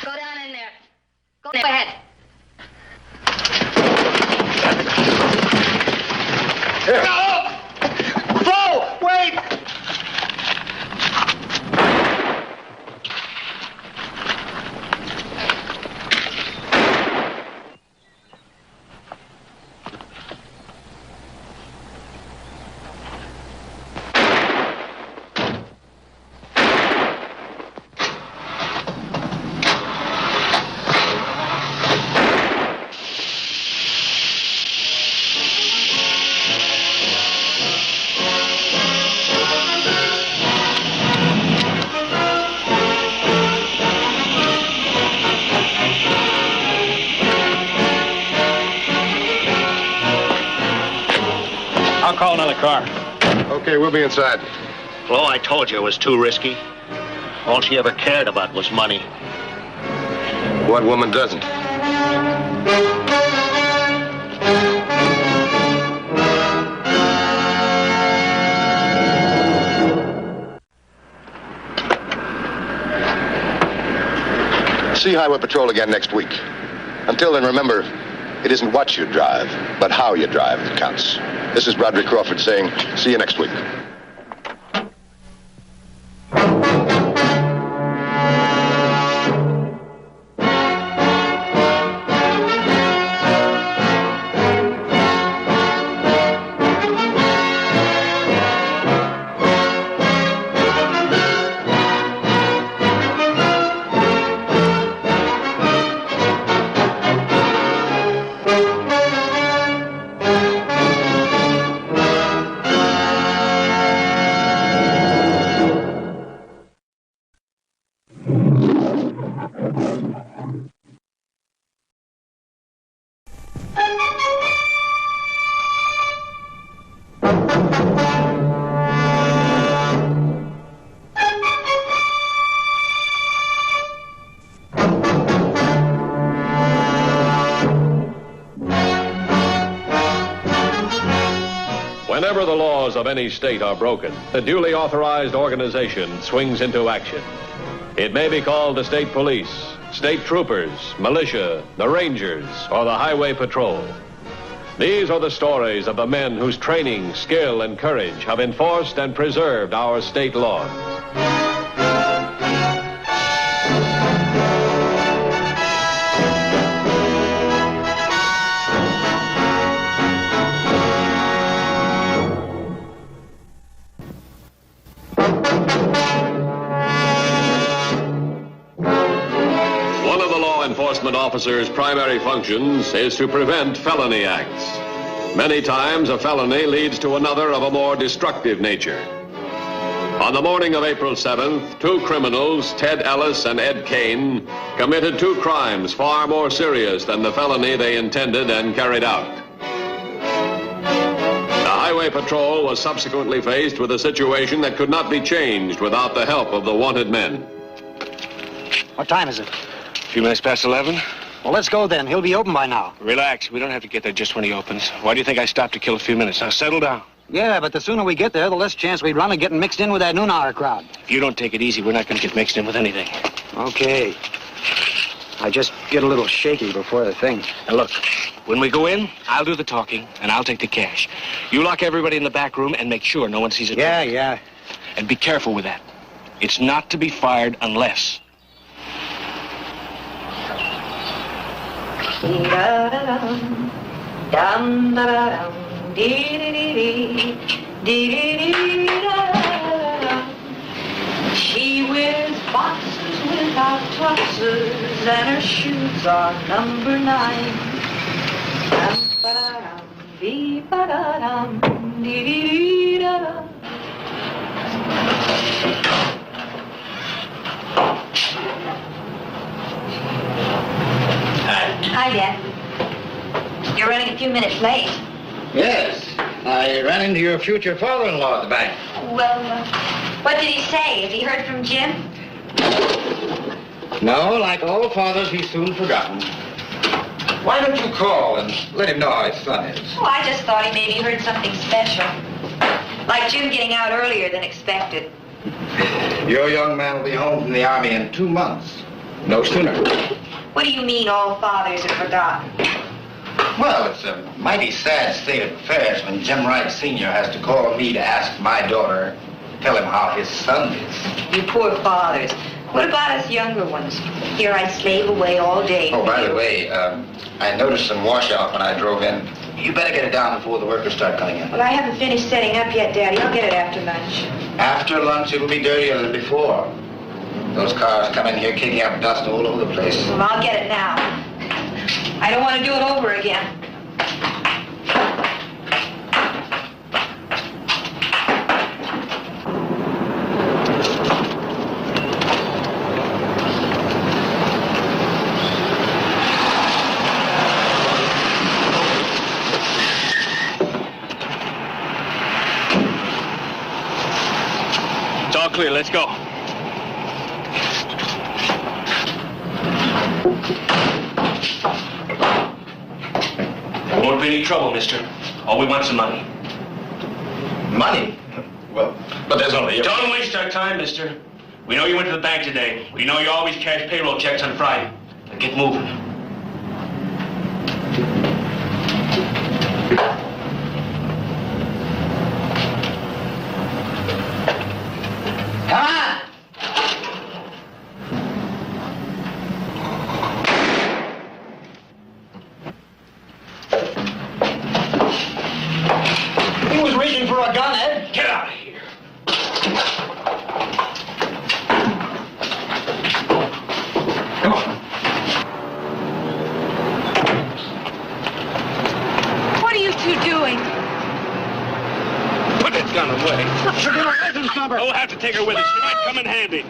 Go down in there. Go ahead.
Flo! Wait!
I'll call another car.
Okay, we'll be inside.
Flo, I told you it was too risky. All she ever cared about was money.
What woman doesn't? See Highway Patrol again next week. Until then, remember, it isn't what you drive, but how you drive that counts. This is Broderick Crawford saying, see you next week.
any state are broken, the duly authorized organization swings into action. It may be called the state police, state troopers, militia, the rangers, or the highway patrol. These are the stories of the men whose training, skill, and courage have enforced and preserved our state laws. Enforcement officers' primary functions is to prevent felony acts. Many times a felony leads to another of a more destructive nature. On the morning of April 7th, two criminals, Ted Ellis and Ed Kane, committed two crimes far more serious than the felony they intended and carried out. The Highway Patrol was subsequently faced with a situation that could not be changed without the help of the wanted men.
What time is it?
A few minutes past 11.
Well, let's go then. He'll be open by now.
Relax. We don't have to get there just when he opens. Why do you think I stopped to kill a few minutes? Now, settle down.
Yeah, but the sooner we get there, the less chance we run of getting mixed in with that noon-hour crowd.
If you don't take it easy, we're not going to get mixed in with anything.
Okay. I just get a little shaky before the thing.
Now, look, when we go in, I'll do the talking, and I'll take the cash. You lock everybody in the back room and make sure no one sees it.
Yeah.
And be careful with that. It's not to be fired unless...
She wears boxes without trousers, and her shoes are number 9.
Hi, Dad. You're running a few minutes late.
Yes. I ran into your future father-in-law at the bank.
Well, what did he say? Has he heard from Jim?
No, like all fathers, he's soon forgotten. Why don't you call and let him know how his son is?
Oh, I just thought he maybe heard something special. Like Jim getting out earlier than expected.
Your young man will be home from the Army in 2 months. No sooner.
What do you mean all fathers are forgotten?
Well, it's a mighty sad state of affairs when Jim Wright Sr. has to call me to ask my daughter, tell him how his son is.
You poor fathers. What about us younger ones? Here I slave away all day.
Oh, by the way, I noticed some washout when I drove in. You better get it down before the workers start coming in.
Well, I haven't finished setting up yet, Daddy. I'll get it after lunch.
After lunch, it'll be dirtier than before. Those cars come in here kicking up dust all over the place.
Well, I'll get it now. I don't want to do it over again.
It's all clear. Let's go. Won't be any trouble, mister. All we want's some money.
Money? Well, but there's only...
Don't waste our time, mister. We know you went to the bank today. We know you always cash payroll checks on Friday. Now get moving.
Come on!
He was reaching for a gun, Ed.
Get out of here.
Come on.
What are you two doing?
Put that gun away.
Should give her license number.
We'll have to take her with us. She might come in handy.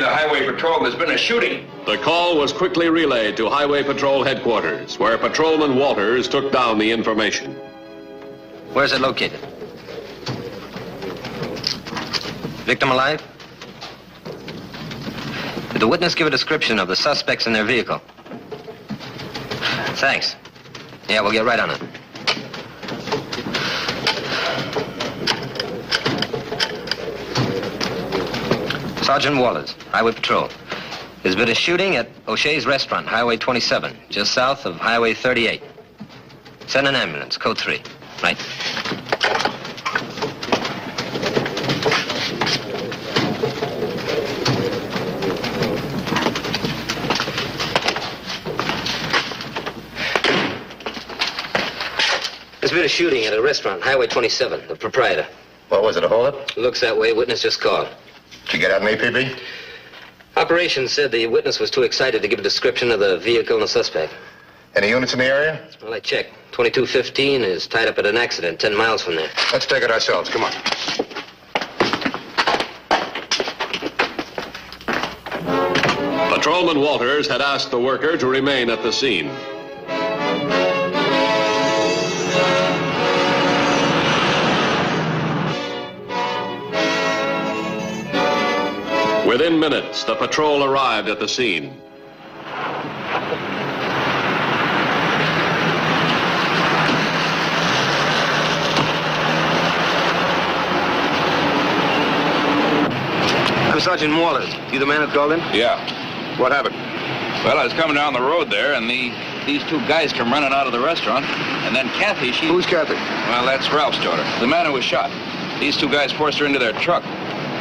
to Highway Patrol. There's been a shooting.
The call was quickly relayed to Highway Patrol headquarters, where Patrolman Walters took down the information.
Where's it located? Victim alive? Did the witness give a description of the suspects in their vehicle? Thanks. Yeah, we'll get right on it. Sergeant Walters, Highway Patrol. There's been a shooting at O'Shea's Restaurant, Highway 27, just south of Highway 38. Send an ambulance, code 3. Right. There's been a shooting at a restaurant, Highway 27, the proprietor.
What was it, a holdup?
Looks that way. Witness just called.
Did you get out an APB?
Operations said the witness was too excited to give a description of the vehicle and the suspect.
Any units in the area?
Well, I checked. 2215 is tied up at an accident 10 miles from there.
Let's take it ourselves. Come on.
Patrolman Walters had asked the worker to remain at the scene. Within minutes, the patrol arrived at the scene.
I'm Sergeant Walters. You the man who called in?
Yeah.
What happened?
Well, I was coming down the road there, and these two guys come running out of the restaurant, and then Kathy, she...
Who's Kathy?
Well, that's Ralph's daughter, the man who was shot. These two guys forced her into their truck.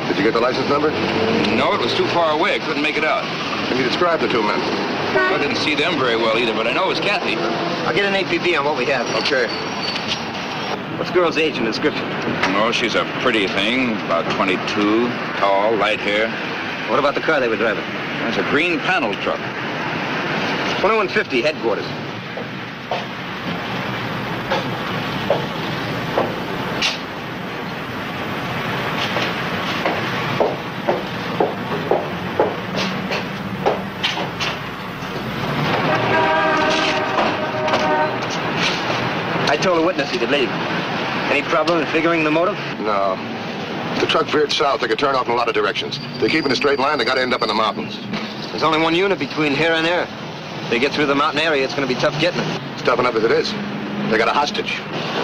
Did you get the license number?
No, it was too far away. I couldn't make it out.
Can you describe the two men?
I didn't see them very well either, but I know it was Kathy.
I'll get an APB on what we have.
Okay.
What's the girl's age and description?
Oh, she's a pretty thing, about 22, tall, light hair.
What about the car they were driving?
It's a green panel truck.
2150, headquarters. I told the witness he could leave. Any problem in figuring the motive?
No. The truck veered south. They could turn off in a lot of directions. They keep in a straight line. They got to end up in the mountains.
There's only one unit between here and there. If they get through the mountain area, it's going to be tough getting them.
It's tough enough as it is. They got a hostage.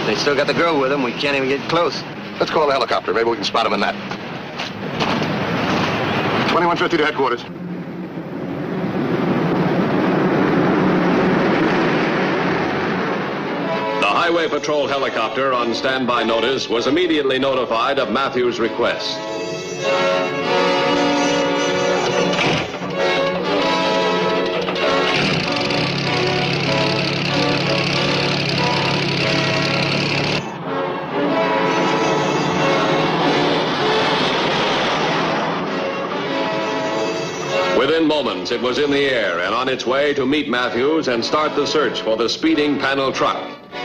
They still got the girl with them. We can't even get close.
Let's call the helicopter. Maybe we can spot them in that. 2150 to headquarters.
The Highway Patrol helicopter on standby notice was immediately notified of Matthews' request. Within moments, it was in the air and on its way to meet Matthews and start the search for the speeding panel truck,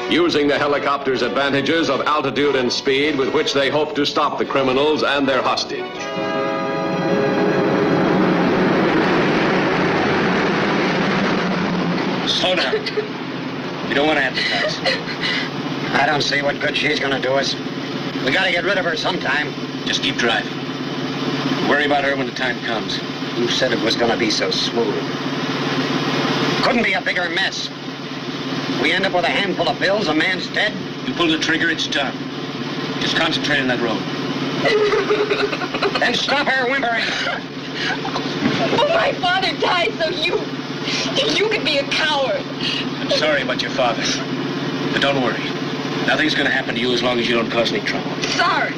using the helicopter's advantages of altitude and speed with which they hoped to stop the criminals and their hostage.
Slow down. You don't want to advertise. I don't see what good she's going to do us. We got to get rid of her sometime. Just keep driving. Worry about her when the time comes. Who said it was going to be so smooth? Couldn't be a bigger mess. We end up with a handful of bills, a man's dead. You pull the trigger, it's done. Just concentrate on that road. Then stop her whimpering.
Oh, my father died so you could be a coward.
I'm sorry about your father. But don't worry. Nothing's going to happen to you as long as you don't cause any trouble.
Sorry.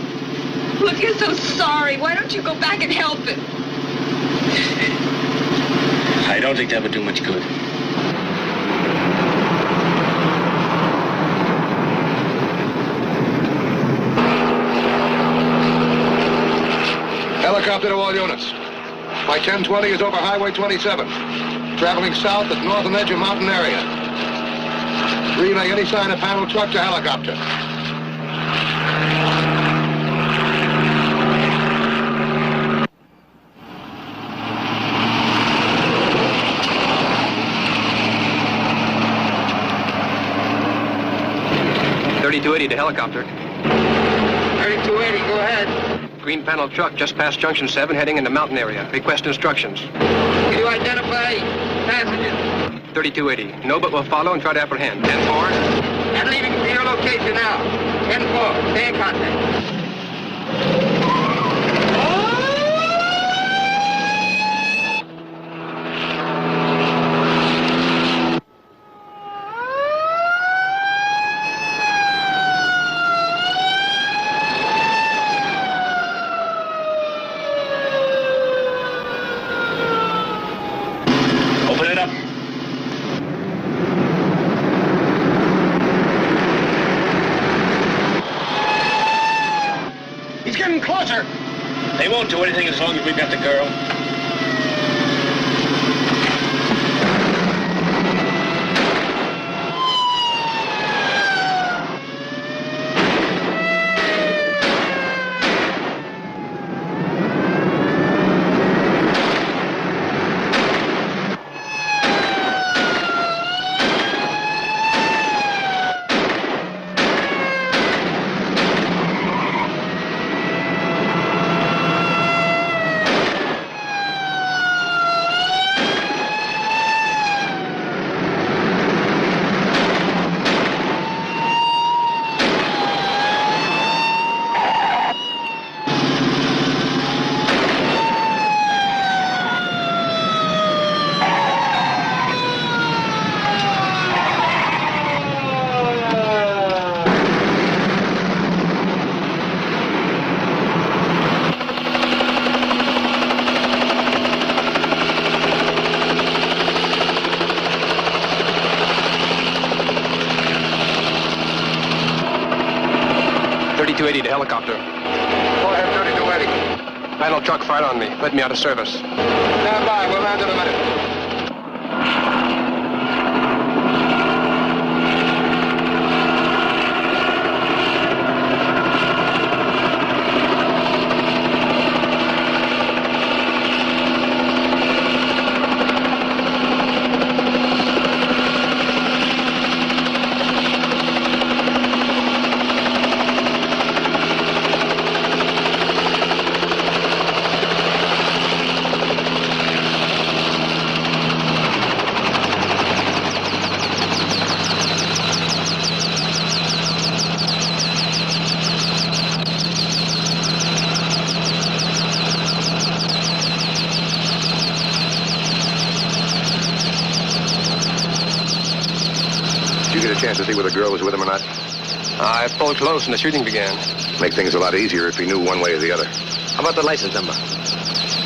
Well, if you're so sorry, why don't you go back and help him?
I don't think that would do much good.
Helicopter to all units. My 1020 is over Highway 27. Traveling south at northern edge of mountain area. Relay any sign of panel truck to helicopter.
3280 to helicopter.
3280, go ahead.
Green panel truck just past Junction 7 heading into mountain area. Request instructions.
Can you identify passengers?
3280. No, but we'll follow and try to apprehend. 10-4.
I'm leaving for your location now. 10-4. Stay in contact.
Open it up. He's getting closer. They won't do anything as long as we've got the girl.
To helicopter.
Go ahead, 3280.
Panel truck fired on me. Let me out of service.
Stand by. We'll land in a minute.
Chance to see whether the girl was with him or not?
I pulled close and the shooting began.
Make things a lot easier if he knew one way or the other.
How about the license number?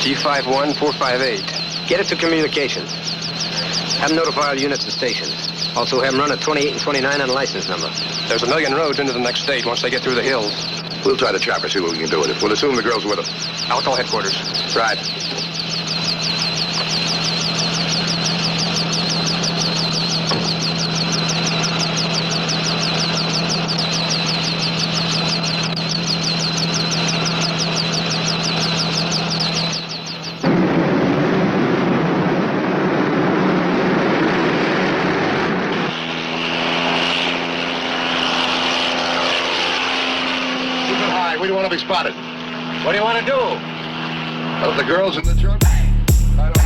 G51458.
Get it to communications. Have them notify all units and stations. Also have them run at 28 and 29 on the license number.
There's a million roads into the next state once they get through the hills.
We'll try to trap her, see what we can do with it. We'll assume the girl's with him.
I'll call headquarters.
Right. We don't want to be spotted.
What do you want to do?
Well, if the girl's in the truck, I don't know.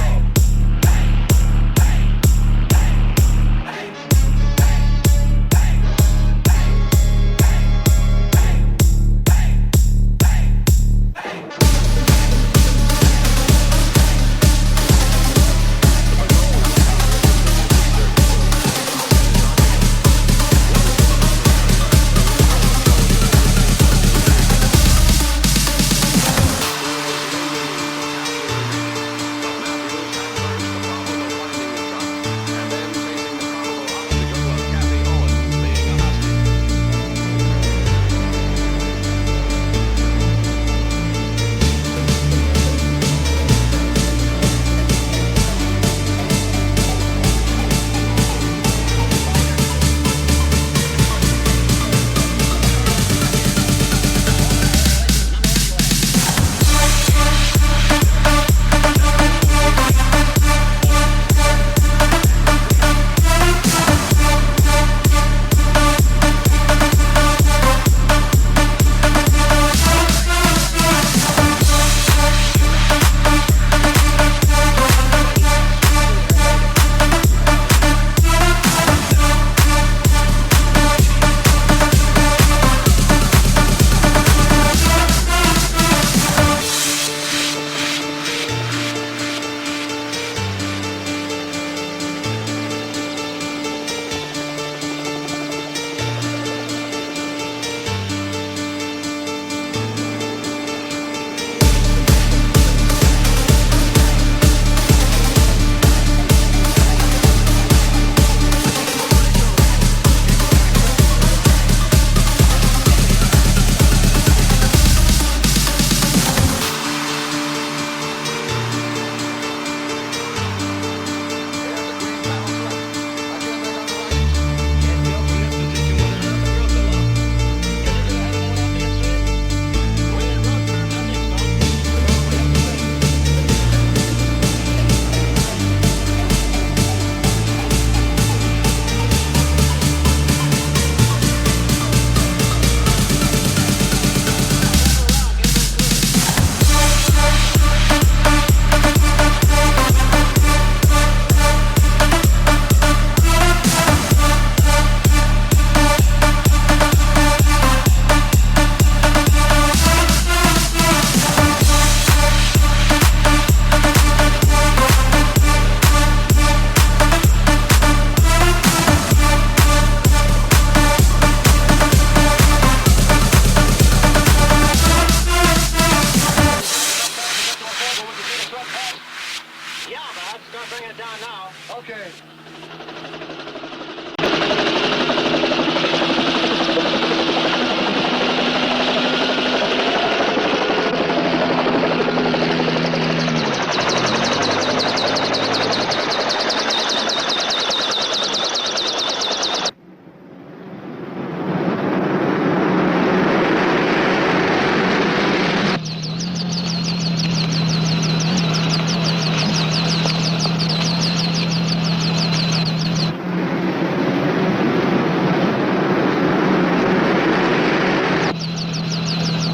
Start bringing it down now.
Okay.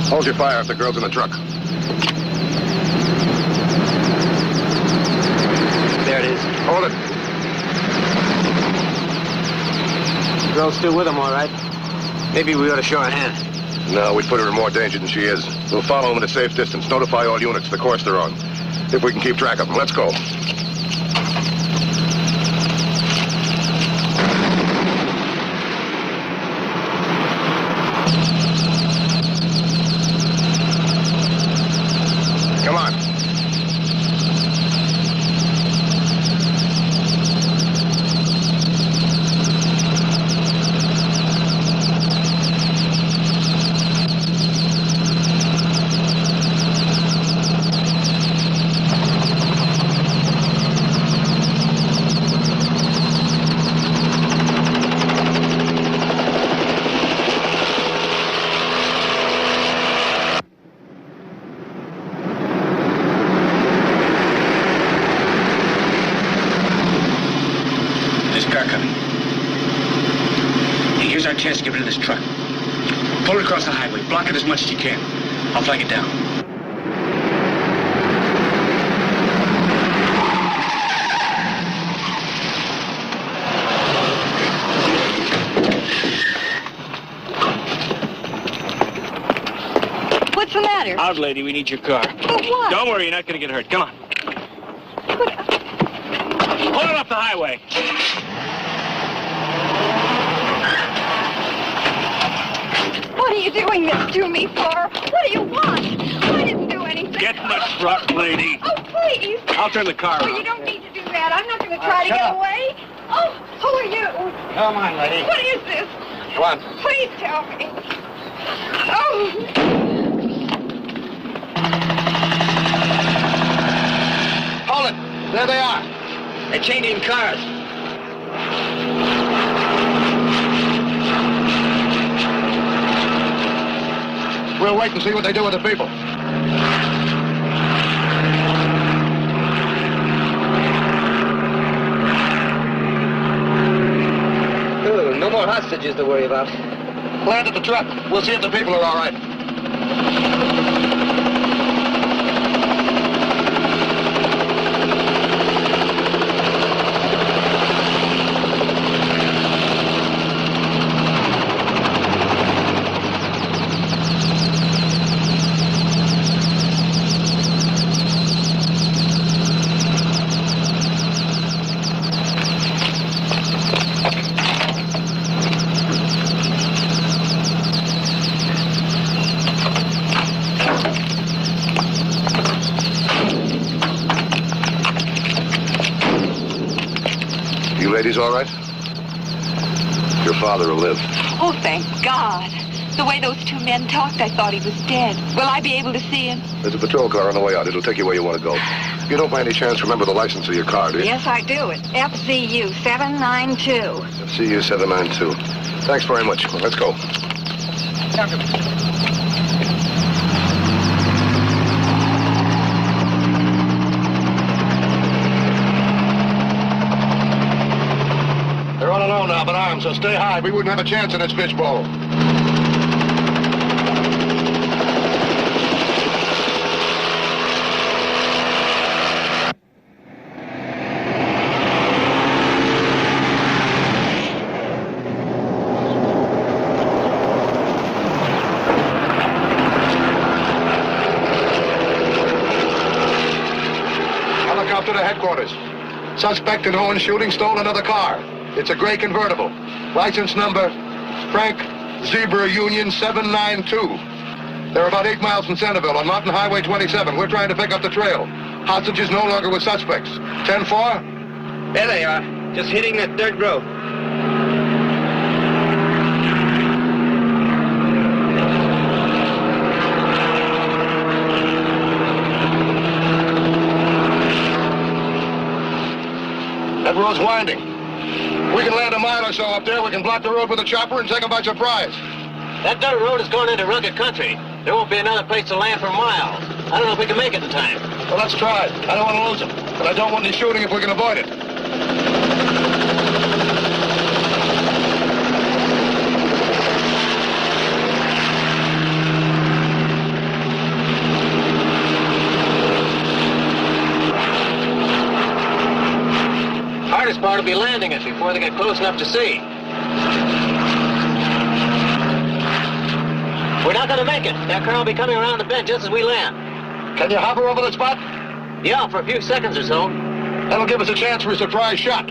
Hold your fire if the girl's in the truck.
There it is.
Hold it.
The girl's still with him, all right. Maybe we ought to show her hand.
No, we'd put her in more danger than she is. We'll follow them at a safe distance. Notify all units the course they're on. If we can keep track of them. Let's go. Come on.
Here's our chance to get rid of this truck. Pull it across the highway. Block it as much as you can. I'll flag it down.
What's the matter?
Out, lady. We need your car.
But what?
Don't worry. You're not going to get hurt. Come on. Pull it off the highway.
What are you doing this to me for? What do you want? I didn't do anything.
Get in the truck, lady.
Oh, please.
I'll turn the car
Oh,
around.
you don't need to do that. I'm not going to try to get away. Oh, who are you?
Come on, lady.
What is this?
Come on.
Please tell me. Oh.
Hold it. There they are.
They're changing cars.
We'll wait and see what they do with the people.
Oh, no more hostages to worry about.
Land at the truck. We'll see if the people are all right. You ladies all right? Your father will live.
Oh, thank God. The way those two men talked, I thought he was dead. Will I be able to see him?
There's a patrol car on the way out. It'll take you where you want to go. You don't by any chance remember the license of your car, do you?
Yes, I do. It's FZU 792.
FCU 792. Thanks very much. Let's go. They're all alone now, but armed, so stay high. We wouldn't have a chance in this fishbowl. Helicopter to headquarters. Suspect in Owen shooting stole another car. It's a gray convertible. License number, Frank Zebra Union 792. They're about 8 miles from Centerville on Mountain Highway 27. We're trying to pick up the trail. Hostages no longer with suspects. 10-4?
There they are. Just hitting that third rope.
That road's winding. We can land a mile or so up there. We can block the road with a chopper and take them by surprise.
That dirt road is going into rugged country. There won't be another place to land for miles. I don't know if we can make it in time.
Well, let's try. I don't want to lose them. But I don't want any shooting if we can avoid it.
Hardest part will be landing it before they get close enough to see. We're not going to make it. That car will be coming around the bend just as we land.
Can you hover over the spot?
Yeah, for a few seconds or so.
That'll give us a chance for a surprise shot.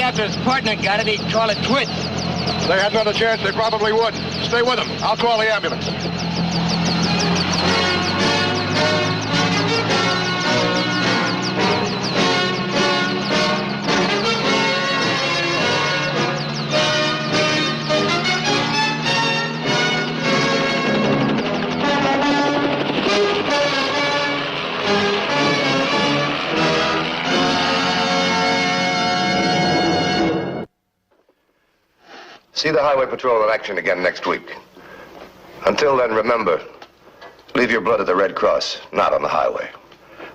After his partner got it, he'd call it quits.
If they had another chance, they probably would. Stay with them. I'll call the ambulance. See the Highway Patrol in action again next week. Until then, remember, leave your blood at the Red Cross, not on the highway.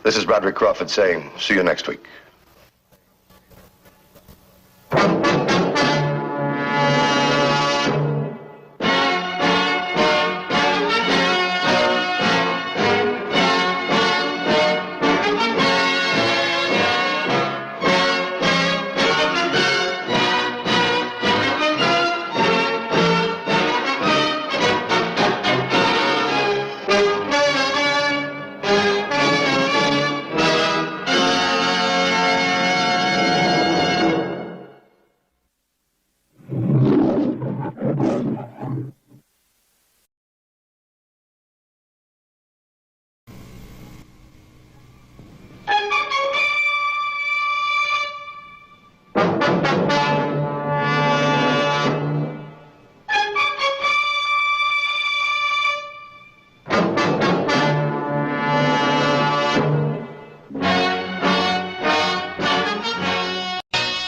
This is Roderick Crawford saying, see you next week.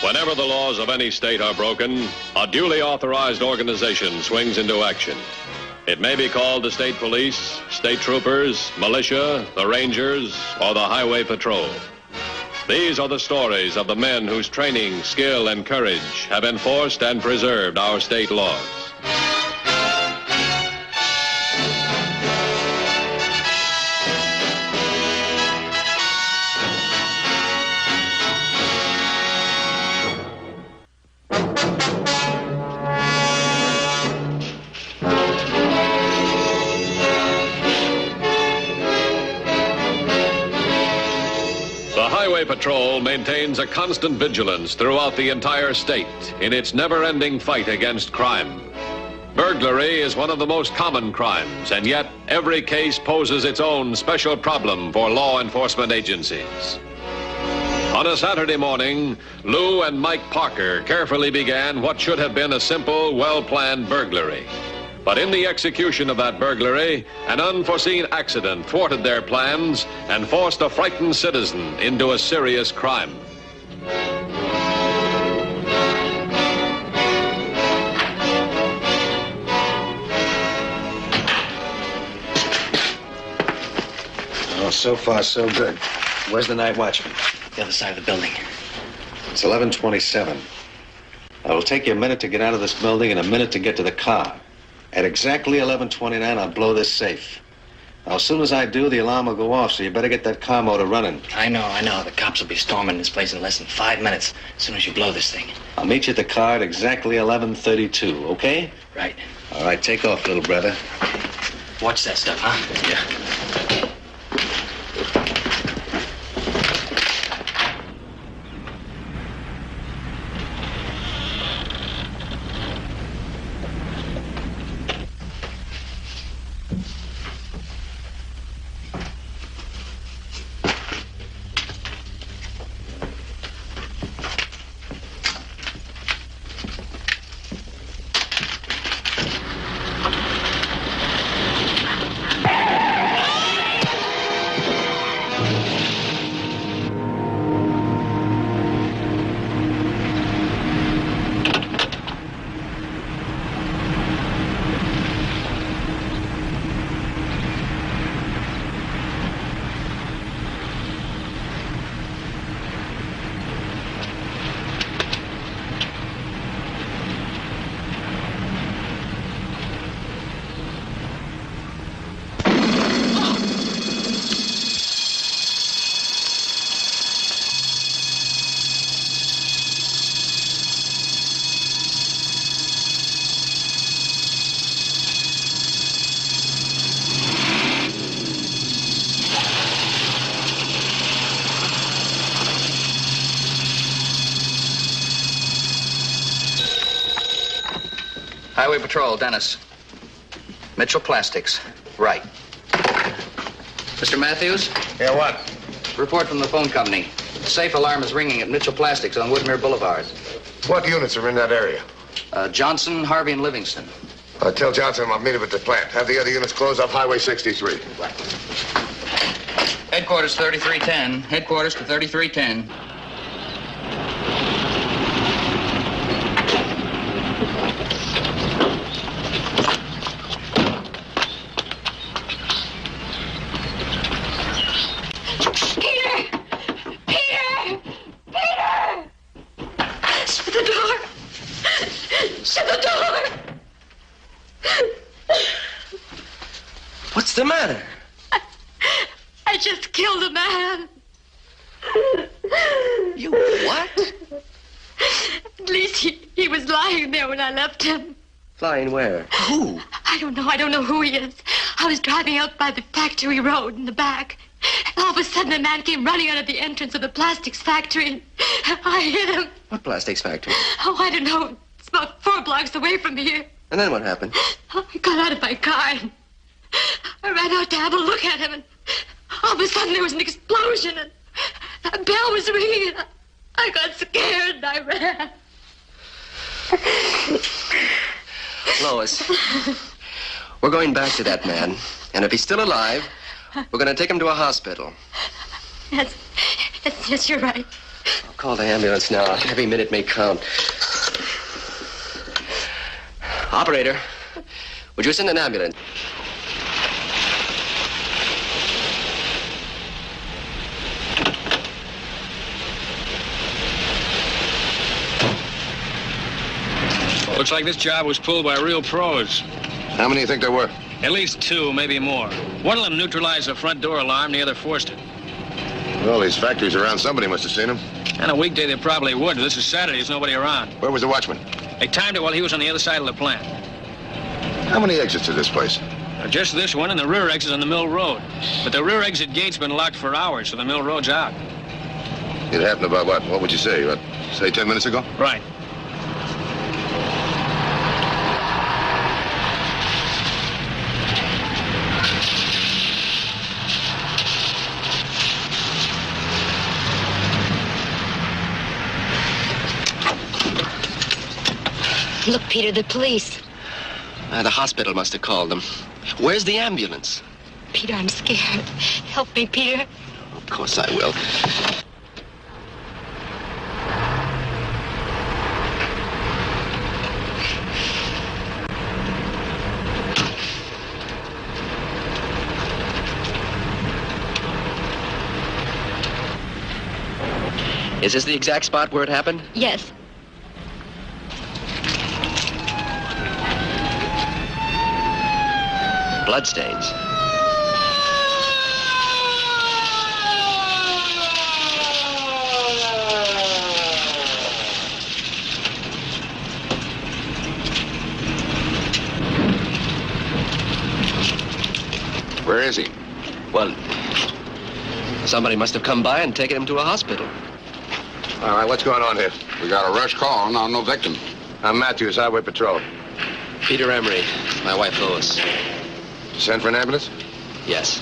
Whenever the laws of any state are broken, a duly authorized organization swings into action. It may be called the state police, state troopers, militia, the rangers, or the highway patrol. These are the stories of the men whose training, skill, and courage have enforced and preserved our state laws. Highway Patrol maintains a constant vigilance throughout the entire state in its never-ending fight against crime. Burglary is one of the most common crimes, and yet every case poses its own special problem for law enforcement agencies. On a Saturday morning, Lou and Mike Parker carefully began what should have been a simple, well-planned burglary. But in the execution of that burglary, an unforeseen accident thwarted their plans and forced a frightened citizen into a serious crime.
Oh, so far, so good. Where's the night watchman?
The other side of the building.
It's 11:27. It will take you a minute to get out of this building and a minute to get to the car. At exactly 11:29, I'll blow this safe. Now, as soon as I do, the alarm will go off, so you better get that car motor running.
I know. The cops will be storming this place in less than 5 minutes, as soon as you blow this thing.
I'll meet you at the car at exactly 11:32, okay?
Right.
All right, take off, little brother.
Watch that stuff, huh?
Yeah.
Highway Patrol, Dennis. Mitchell Plastics. Right. Mr. Matthews?
Yeah, what?
Report from the phone company. Safe alarm is ringing at Mitchell Plastics on Woodmere Boulevard.
What units are in that area?
Johnson, Harvey, and Livingston.
Tell Johnson I'll meet him at the plant. Have the other units close off Highway 63.
Right. Headquarters 3310. Headquarters to 3310.
What's the matter?
I just killed a man.
You what?
At least he was lying there when I left him.
Flying where? Who?
I don't know who he is. I was driving out by the factory road in the back. And all of a sudden, a man came running out of the entrance of the plastics factory. I hit him.
What plastics factory?
Oh, I don't know. It's about 4 blocks away from here.
And then what happened?
I got out of my car and I ran out to have a look at him. And all of a sudden, there was an explosion and that bell was ringing. And I got scared and I ran.
Lois, we're going back to that man. And if he's still alive, we're going to take him to a hospital.
Yes, you're right.
I'll call the ambulance now. Every minute may count. Operator, would you send an ambulance?
Looks like this job was pulled by real pros.
How many do you think there were?
At least 2, maybe more. One of them neutralized the front door alarm, the other forced it.
Well, these factories around, somebody must have seen him.
On a weekday, they probably would. This is Saturday, there's nobody around.
Where was the watchman?
They timed it while he was on the other side of the plant.
How many exits to this place?
Just this one, and the rear exit on the Mill Road. But the rear exit gate's been locked for hours, so the Mill Road's out.
It happened about what? What would you say? Say 10 minutes ago?
Right.
Peter, the police.
The hospital must have called them. Where's the ambulance?
Peter, I'm scared. Help me, Peter.
Of course I will. Is this the exact spot where it happened?
Yes.
Bloodstains.
Where is he?
Well, somebody must have come by and taken him to a hospital.
All right, what's going on here?
We got a rush call, now no victim.
I'm Matthews, Highway Patrol.
Peter Emery, my wife Lois.
Sent for an ambulance?
Yes.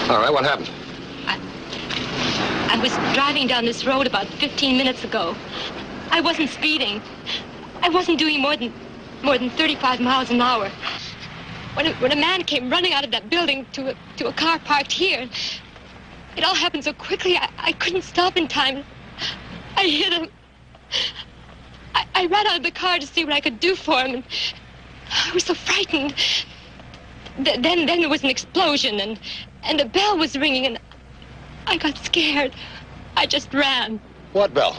All right, what happened?
I was driving down this road about 15 minutes ago. I wasn't speeding. I wasn't doing more than 35 miles an hour. When a man came running out of that building to a car parked here, it all happened so quickly, I couldn't stop in time. I hit him. I ran out of the car to see what I could do for him, and I was so frightened. Then there was an explosion, and a bell was ringing, and I got scared. I just ran.
What bell?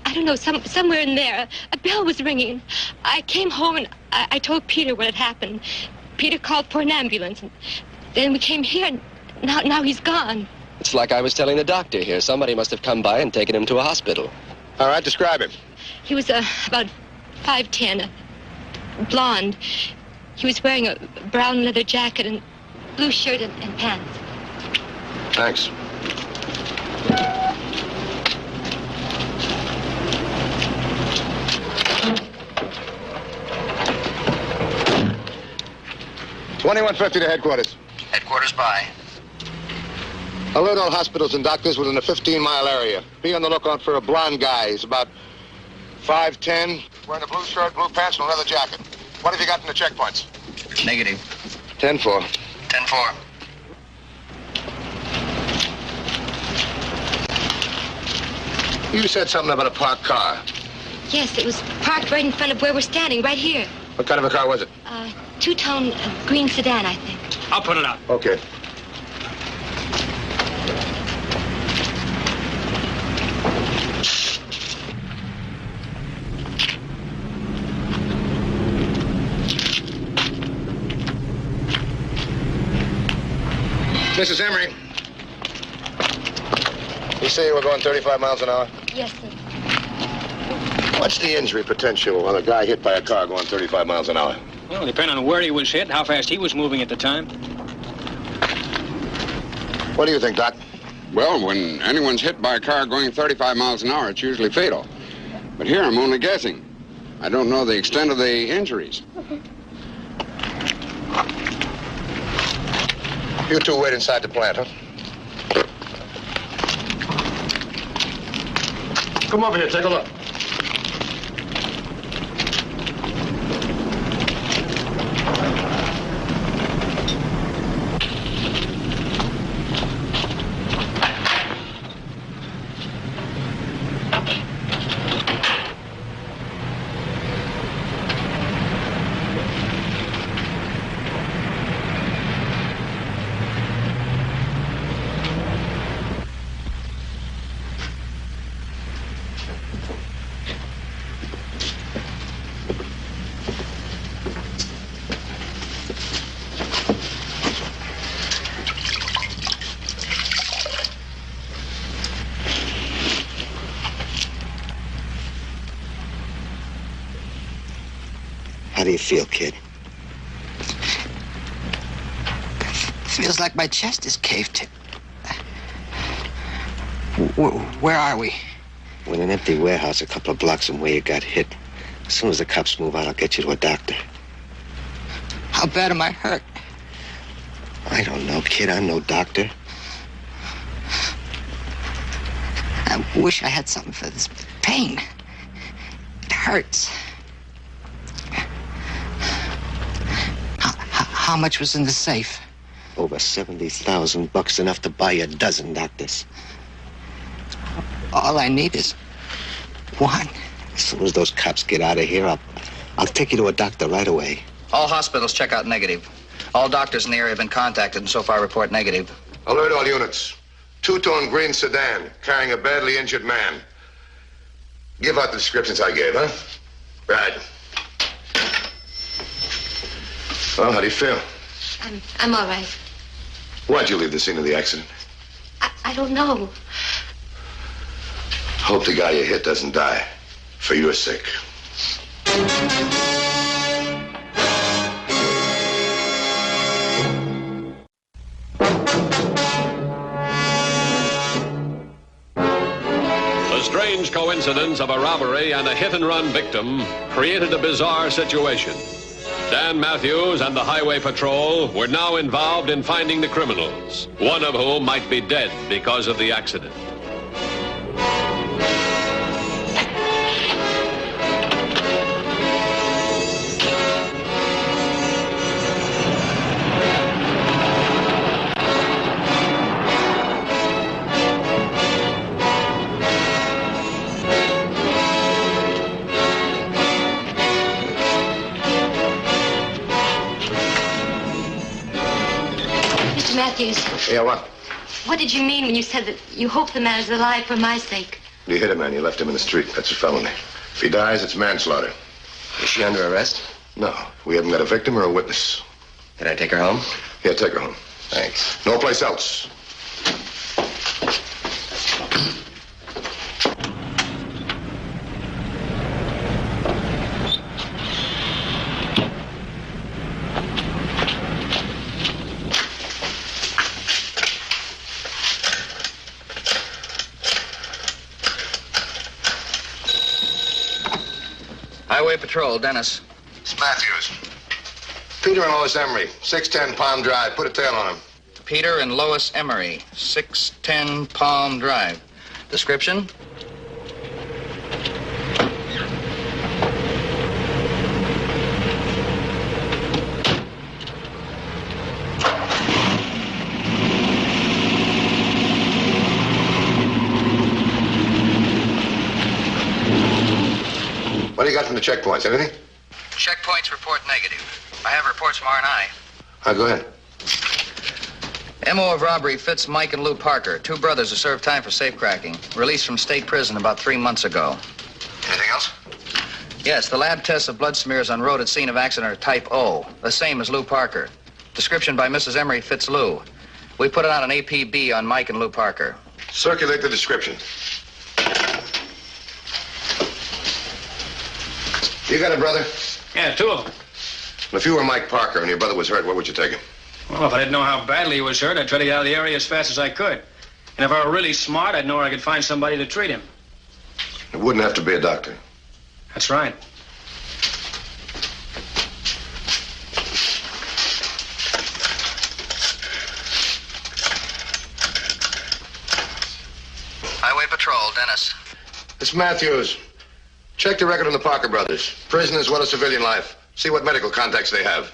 I don't know, somewhere in there. A bell was ringing. I came home, and I told Peter what had happened. Peter called for an ambulance, and then we came here, and now he's gone.
It's like I was telling the doctor here. Somebody must have come by and taken him to a hospital.
All right, describe him.
He was about 5'10", blonde. He was wearing a brown leather jacket and blue shirt and pants.
Thanks. $21.50 to headquarters.
Headquarters by.
Alert all hospitals and doctors within a 15-mile area. Be on the lookout for a blonde guy. He's about 5'10", wearing a blue shirt, blue pants, and a leather jacket. What have you got in the checkpoints?
Negative.
10-4.
10-4.
You said something about a parked car.
Yes, it was parked right in front of where we're standing, right here.
What kind of a car was it?
Two-tone green sedan, I think.
I'll put it out.
Okay. Mrs. Emery. You say you were going 35 miles an hour?
Yes, sir.
What's the injury potential on a guy hit by a car going 35 miles an hour?
Well, depending on where he was hit, how fast he was moving at the time.
What do you think, Doc?
Well, when anyone's hit by a car going 35 miles an hour, it's usually fatal. But here I'm only guessing. I don't know the extent of the injuries.
You two wait inside the plant, huh? Come over here, take a look.
How do you feel, kid?
Feels like my chest is caved in. Where are we?
We're in an empty warehouse a couple of blocks from where you got hit. As soon as the cops move out, I'll get you to a doctor.
How bad am I hurt?
I don't know, kid. I'm no doctor.
I wish I had something for this pain. It hurts.
How much was in the safe?
Over $70,000, enough to buy a dozen doctors.
All I need is one.
As soon as those cops get out of here, I'll take you to a doctor right away.
All hospitals check out negative. All doctors in the area have been contacted and so far report negative.
Alert all units. Two-tone green sedan carrying a badly injured man. Give out the descriptions I gave, huh? Right. Well, how do you feel?
I'm all right.
Why'd you leave the scene of the accident?
I don't know.
Hope the guy you hit doesn't die. For your sake.
The strange coincidence of a robbery and a hit-and-run victim created a bizarre situation. Dan Matthews and the Highway Patrol were now involved in finding the criminals, one of whom might be dead because of the accident.
Matthews,
Yeah, what?
what did you mean when you said that you hope the man is alive for my sake?
You hit a man, you left him in the street. That's a felony. If he dies, it's manslaughter.
Is she under arrest?
No, we haven't got a victim or a witness.
Can I take her home?
Yeah, take her home.
Thanks.
No place else.
Highway Patrol, Dennis.
It's Matthews. Peter and Lois Emery, 610 Palm Drive. Put a tail on him.
Peter and Lois Emery, 610 Palm Drive. Description?
What do you got from the checkpoints? Anything?
Checkpoints report negative. I have reports from R&I.
Go ahead.
MO of robbery fits Mike and Lou Parker, two brothers who served time for safecracking. Released from state prison about 3 months ago.
Anything else?
Yes, the lab tests of blood smears on road at scene of accident are type O, the same as Lou Parker. Description by Mrs. Emery fits Lou. We put it on an APB on Mike and Lou Parker.
Circulate the description. You got a brother?
Yeah, 2 of them.
If you were Mike Parker and your brother was hurt, where would you take him?
Well, if I didn't know how badly he was hurt, I'd try to get out of the area as fast as I could. And if I were really smart, I'd know where I could find somebody to treat him.
It wouldn't have to be a doctor.
That's right.
Highway Patrol, Dennis.
It's Matthews. Check the record on the Parker brothers. Prison as well as civilian life. See what medical contacts they have.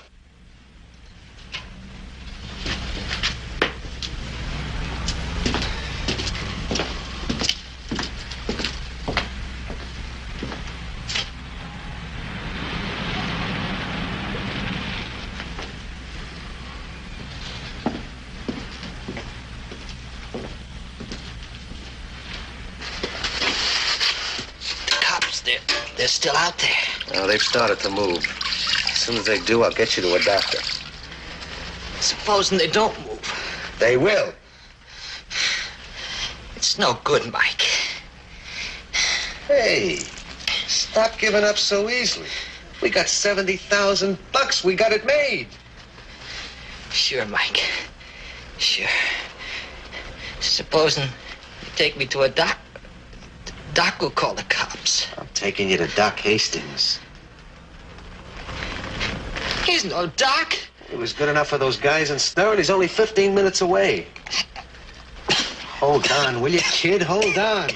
They're still out there.
Well, they've started to move. As soon as they do, I'll get you to a doctor.
Supposing they don't move.
They will.
It's no good, Mike.
Hey, stop giving up so easily. We got $70,000. We got it made.
Sure, Mike. Sure. Supposing you take me to a doc. Doc will call the cops.
I'm taking you to Doc Hastings.
He's no doc.
He was good enough for those guys in Stern. He's only 15 minutes away. Hold on, will you, kid? Hold on.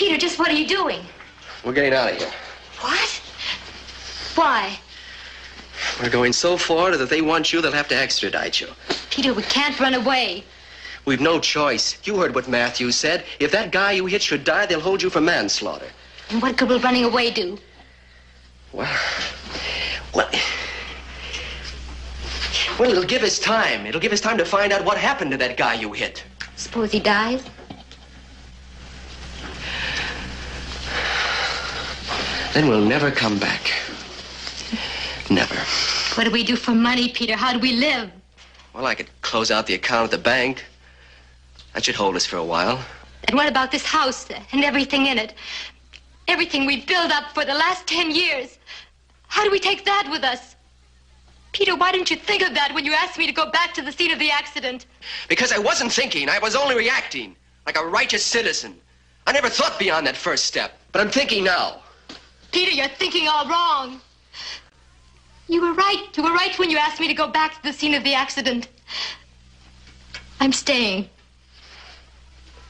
Peter, just what are you doing?
We're getting out of here.
What? Why?
We're going so far that if they want you, they'll have to extradite you.
Peter, we can't run away.
We've no choice. You heard what Matthews said. If that guy you hit should die, they'll hold you for manslaughter.
And what good will running away do?
Well, it'll give us time. It'll give us time to find out what happened to that guy you hit.
Suppose he dies?
Then we'll never come back. Never.
What do we do for money, Peter? How do we live?
Well, I could close out the account at the bank. That should hold us for a while.
And what about this house and everything in it? Everything we built up for the last 10 years. How do we take that with us? Peter, why didn't you think of that when you asked me to go back to the scene of the accident?
Because I wasn't thinking. I was only reacting. Like a righteous citizen. I never thought beyond that first step. But I'm thinking now.
Peter, you're thinking all wrong. You were right. You were right when you asked me to go back to the scene of the accident. I'm staying.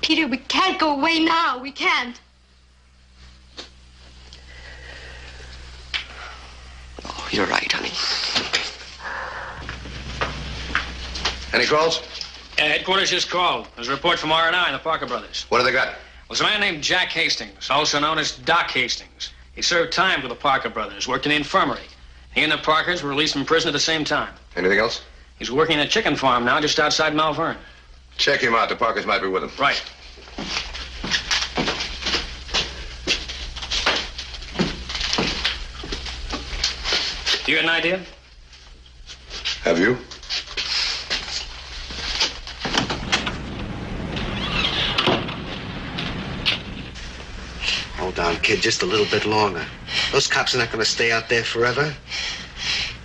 Peter, we can't go away now. We can't.
Oh, you're right, honey.
Any calls?
Headquarters just called. There's a report from R&I and the Parker brothers.
What do they got?
Well, there's a man named Jack Hastings, also known as Doc Hastings. He served time with the Parker brothers, worked in the infirmary. He and the Parkers were released from prison at the same time.
Anything else?
He's working in a chicken farm now just outside Malvern.
Check him out. The Parkers might be with him.
Right. Do you get an idea?
Have you?
Hold on, kid, just a little bit longer. Those cops are not going to stay out there forever.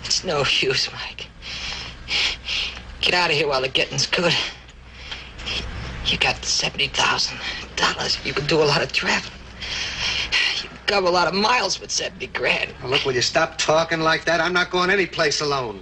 It's no use, Mike. Get out of here while the getting's good. You got $70,000. You can do a lot of traveling. You can cover a lot of miles with 70 grand.
Now, look, will you stop talking like that? I'm not going any place alone.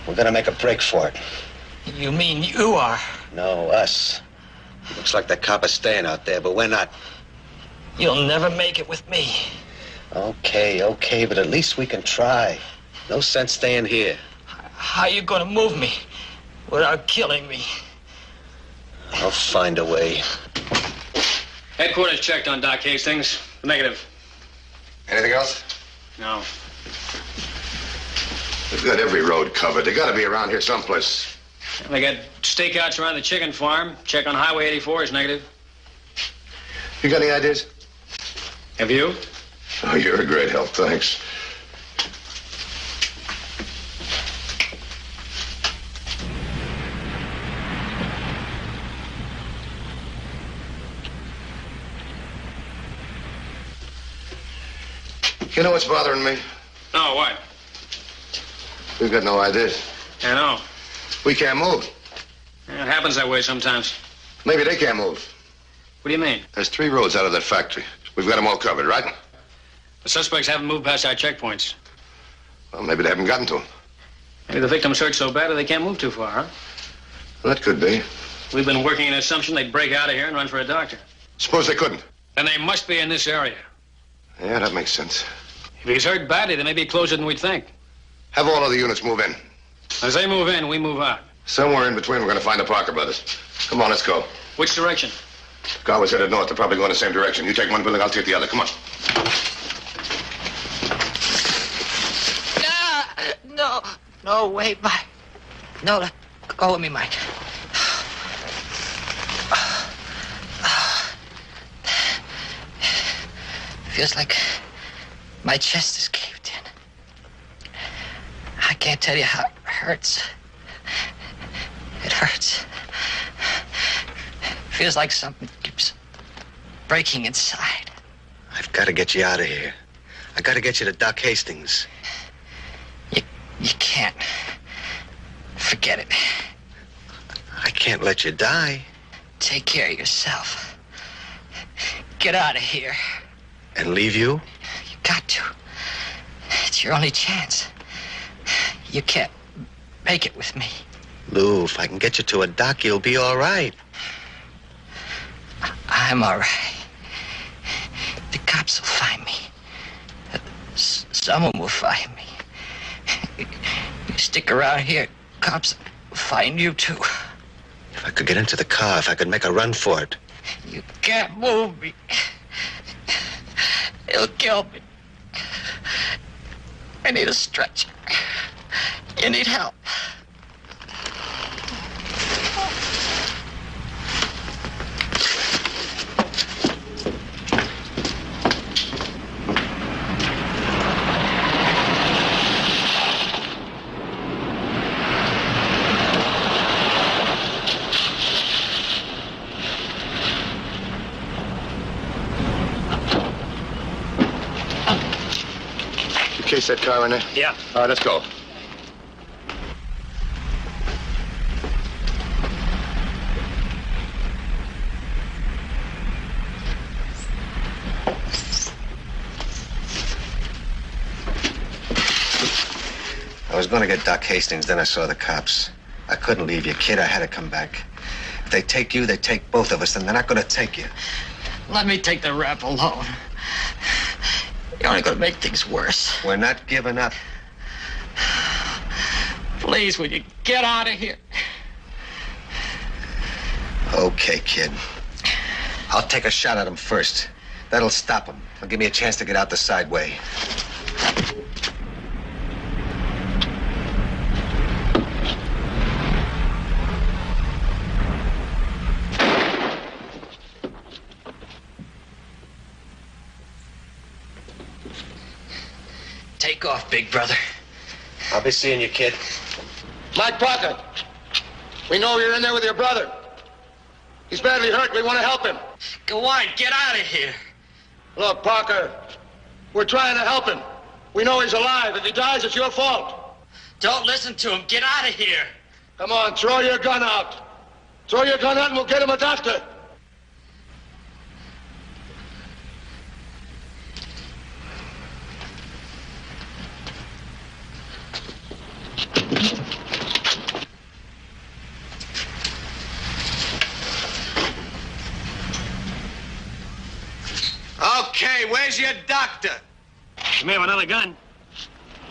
We're gonna make a break for it.
You mean you are?
No, us. Looks like the cop is staying out there, but we're not.
You'll never make it with me.
Okay, but at least we can try. No sense staying here.
How you gonna move me without killing me?
I'll find a way.
Headquarters checked on Doc Hastings. Negative.
Anything else?
No.
They've got every road covered. They gotta be around here someplace.
They got stakeouts around the chicken farm. Check on Highway 84 is negative.
You got any ideas?
Have you?
Oh, you're a great help, thanks. You know what's bothering me?
No, what?
We've got no ideas.
I know.
We can't move.
It happens that way sometimes.
Maybe they can't move.
What do you mean?
There's 3 roads out of that factory. We've got them all covered, right?
The suspects haven't moved past our checkpoints.
Well, maybe they haven't gotten to them.
Maybe the victims hurt so badly they can't move too far, huh?
Well, that could be.
We've been working an assumption they'd break out of here and run for a doctor.
Suppose they couldn't.
Then they must be in this area.
Yeah, that makes sense.
If he's hurt badly, they may be closer than we'd think.
Have all of the units move in.
As they move in, we move out.
Somewhere in between, we're going to find the Parker brothers. Come on, let's go.
Which direction?
Car was headed north. They're probably going the same direction. You take one building, I'll take the other. Come on.
No, wait, Mike. No, go with me, Mike. Feels like my chest is caved in. I can't tell you how it hurts. It hurts. Feels like something keeps breaking inside.
I've
Gotta get you out of here. I gotta get you to Doc Hastings.
You can't. Forget it.
I can't let you die.
Take care of yourself. Get out of here.
And leave you?
You got to. It's your only chance. You can't make it with me.
Lou, if I can get you to a doc, you'll be all right.
I'm all right. The cops will find me. Someone will find me. You stick around here, cops will find you too.
If I could get into the car, if I could make a run for it.
You can't move me. It'll kill me. I need a stretcher. You need help.
Case that car in there?
Yeah.
All right, let's go.
I was going to get Doc Hastings, then I saw the cops. I couldn't leave you, kid. I had to come back. If they take you, they take both of us, and they're not going to take you.
Let me take the rap alone. You're only going to make things worse.
We're not giving up.
Please, will you get out of here?
Okay, kid. I'll take a shot at him first. That'll stop him. It'll give me a chance to get out the side way.
Take off, big brother.
I'll be seeing you, kid.
Mike Parker, we know you're in there with your brother. He's badly hurt. We want to help him.
Go on, get out of here.
Look, Parker, we're trying to help him. We know he's alive. If he dies, it's your fault.
Don't listen to him. Get out of here.
Come on, throw your gun out. Throw your gun out and we'll get him a doctor.
Okay, where's your doctor?
You may have another gun.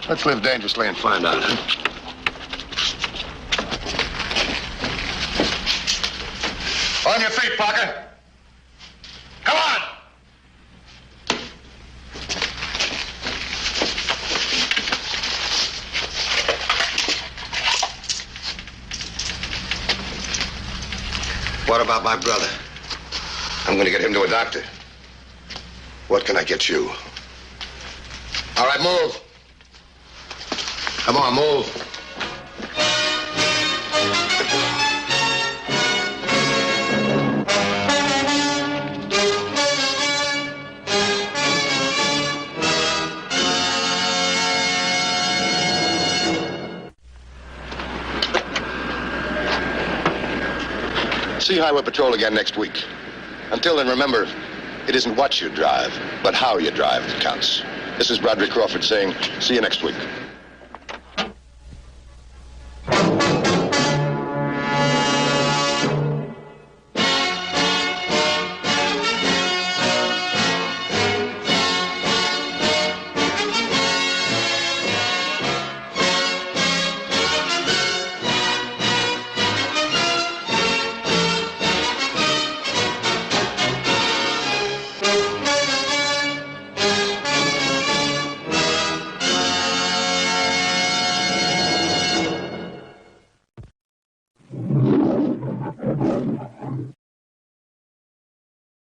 Let's live dangerously and find out, huh? On your feet, Parker. Come on!
What about my brother?
I'm going to get him to a doctor. What can I get you? All right, move. Come on, move. See Highway Patrol again next week. Until then, remember, it isn't what you drive, but how you drive that counts. This is Broderick Crawford saying, see you next week.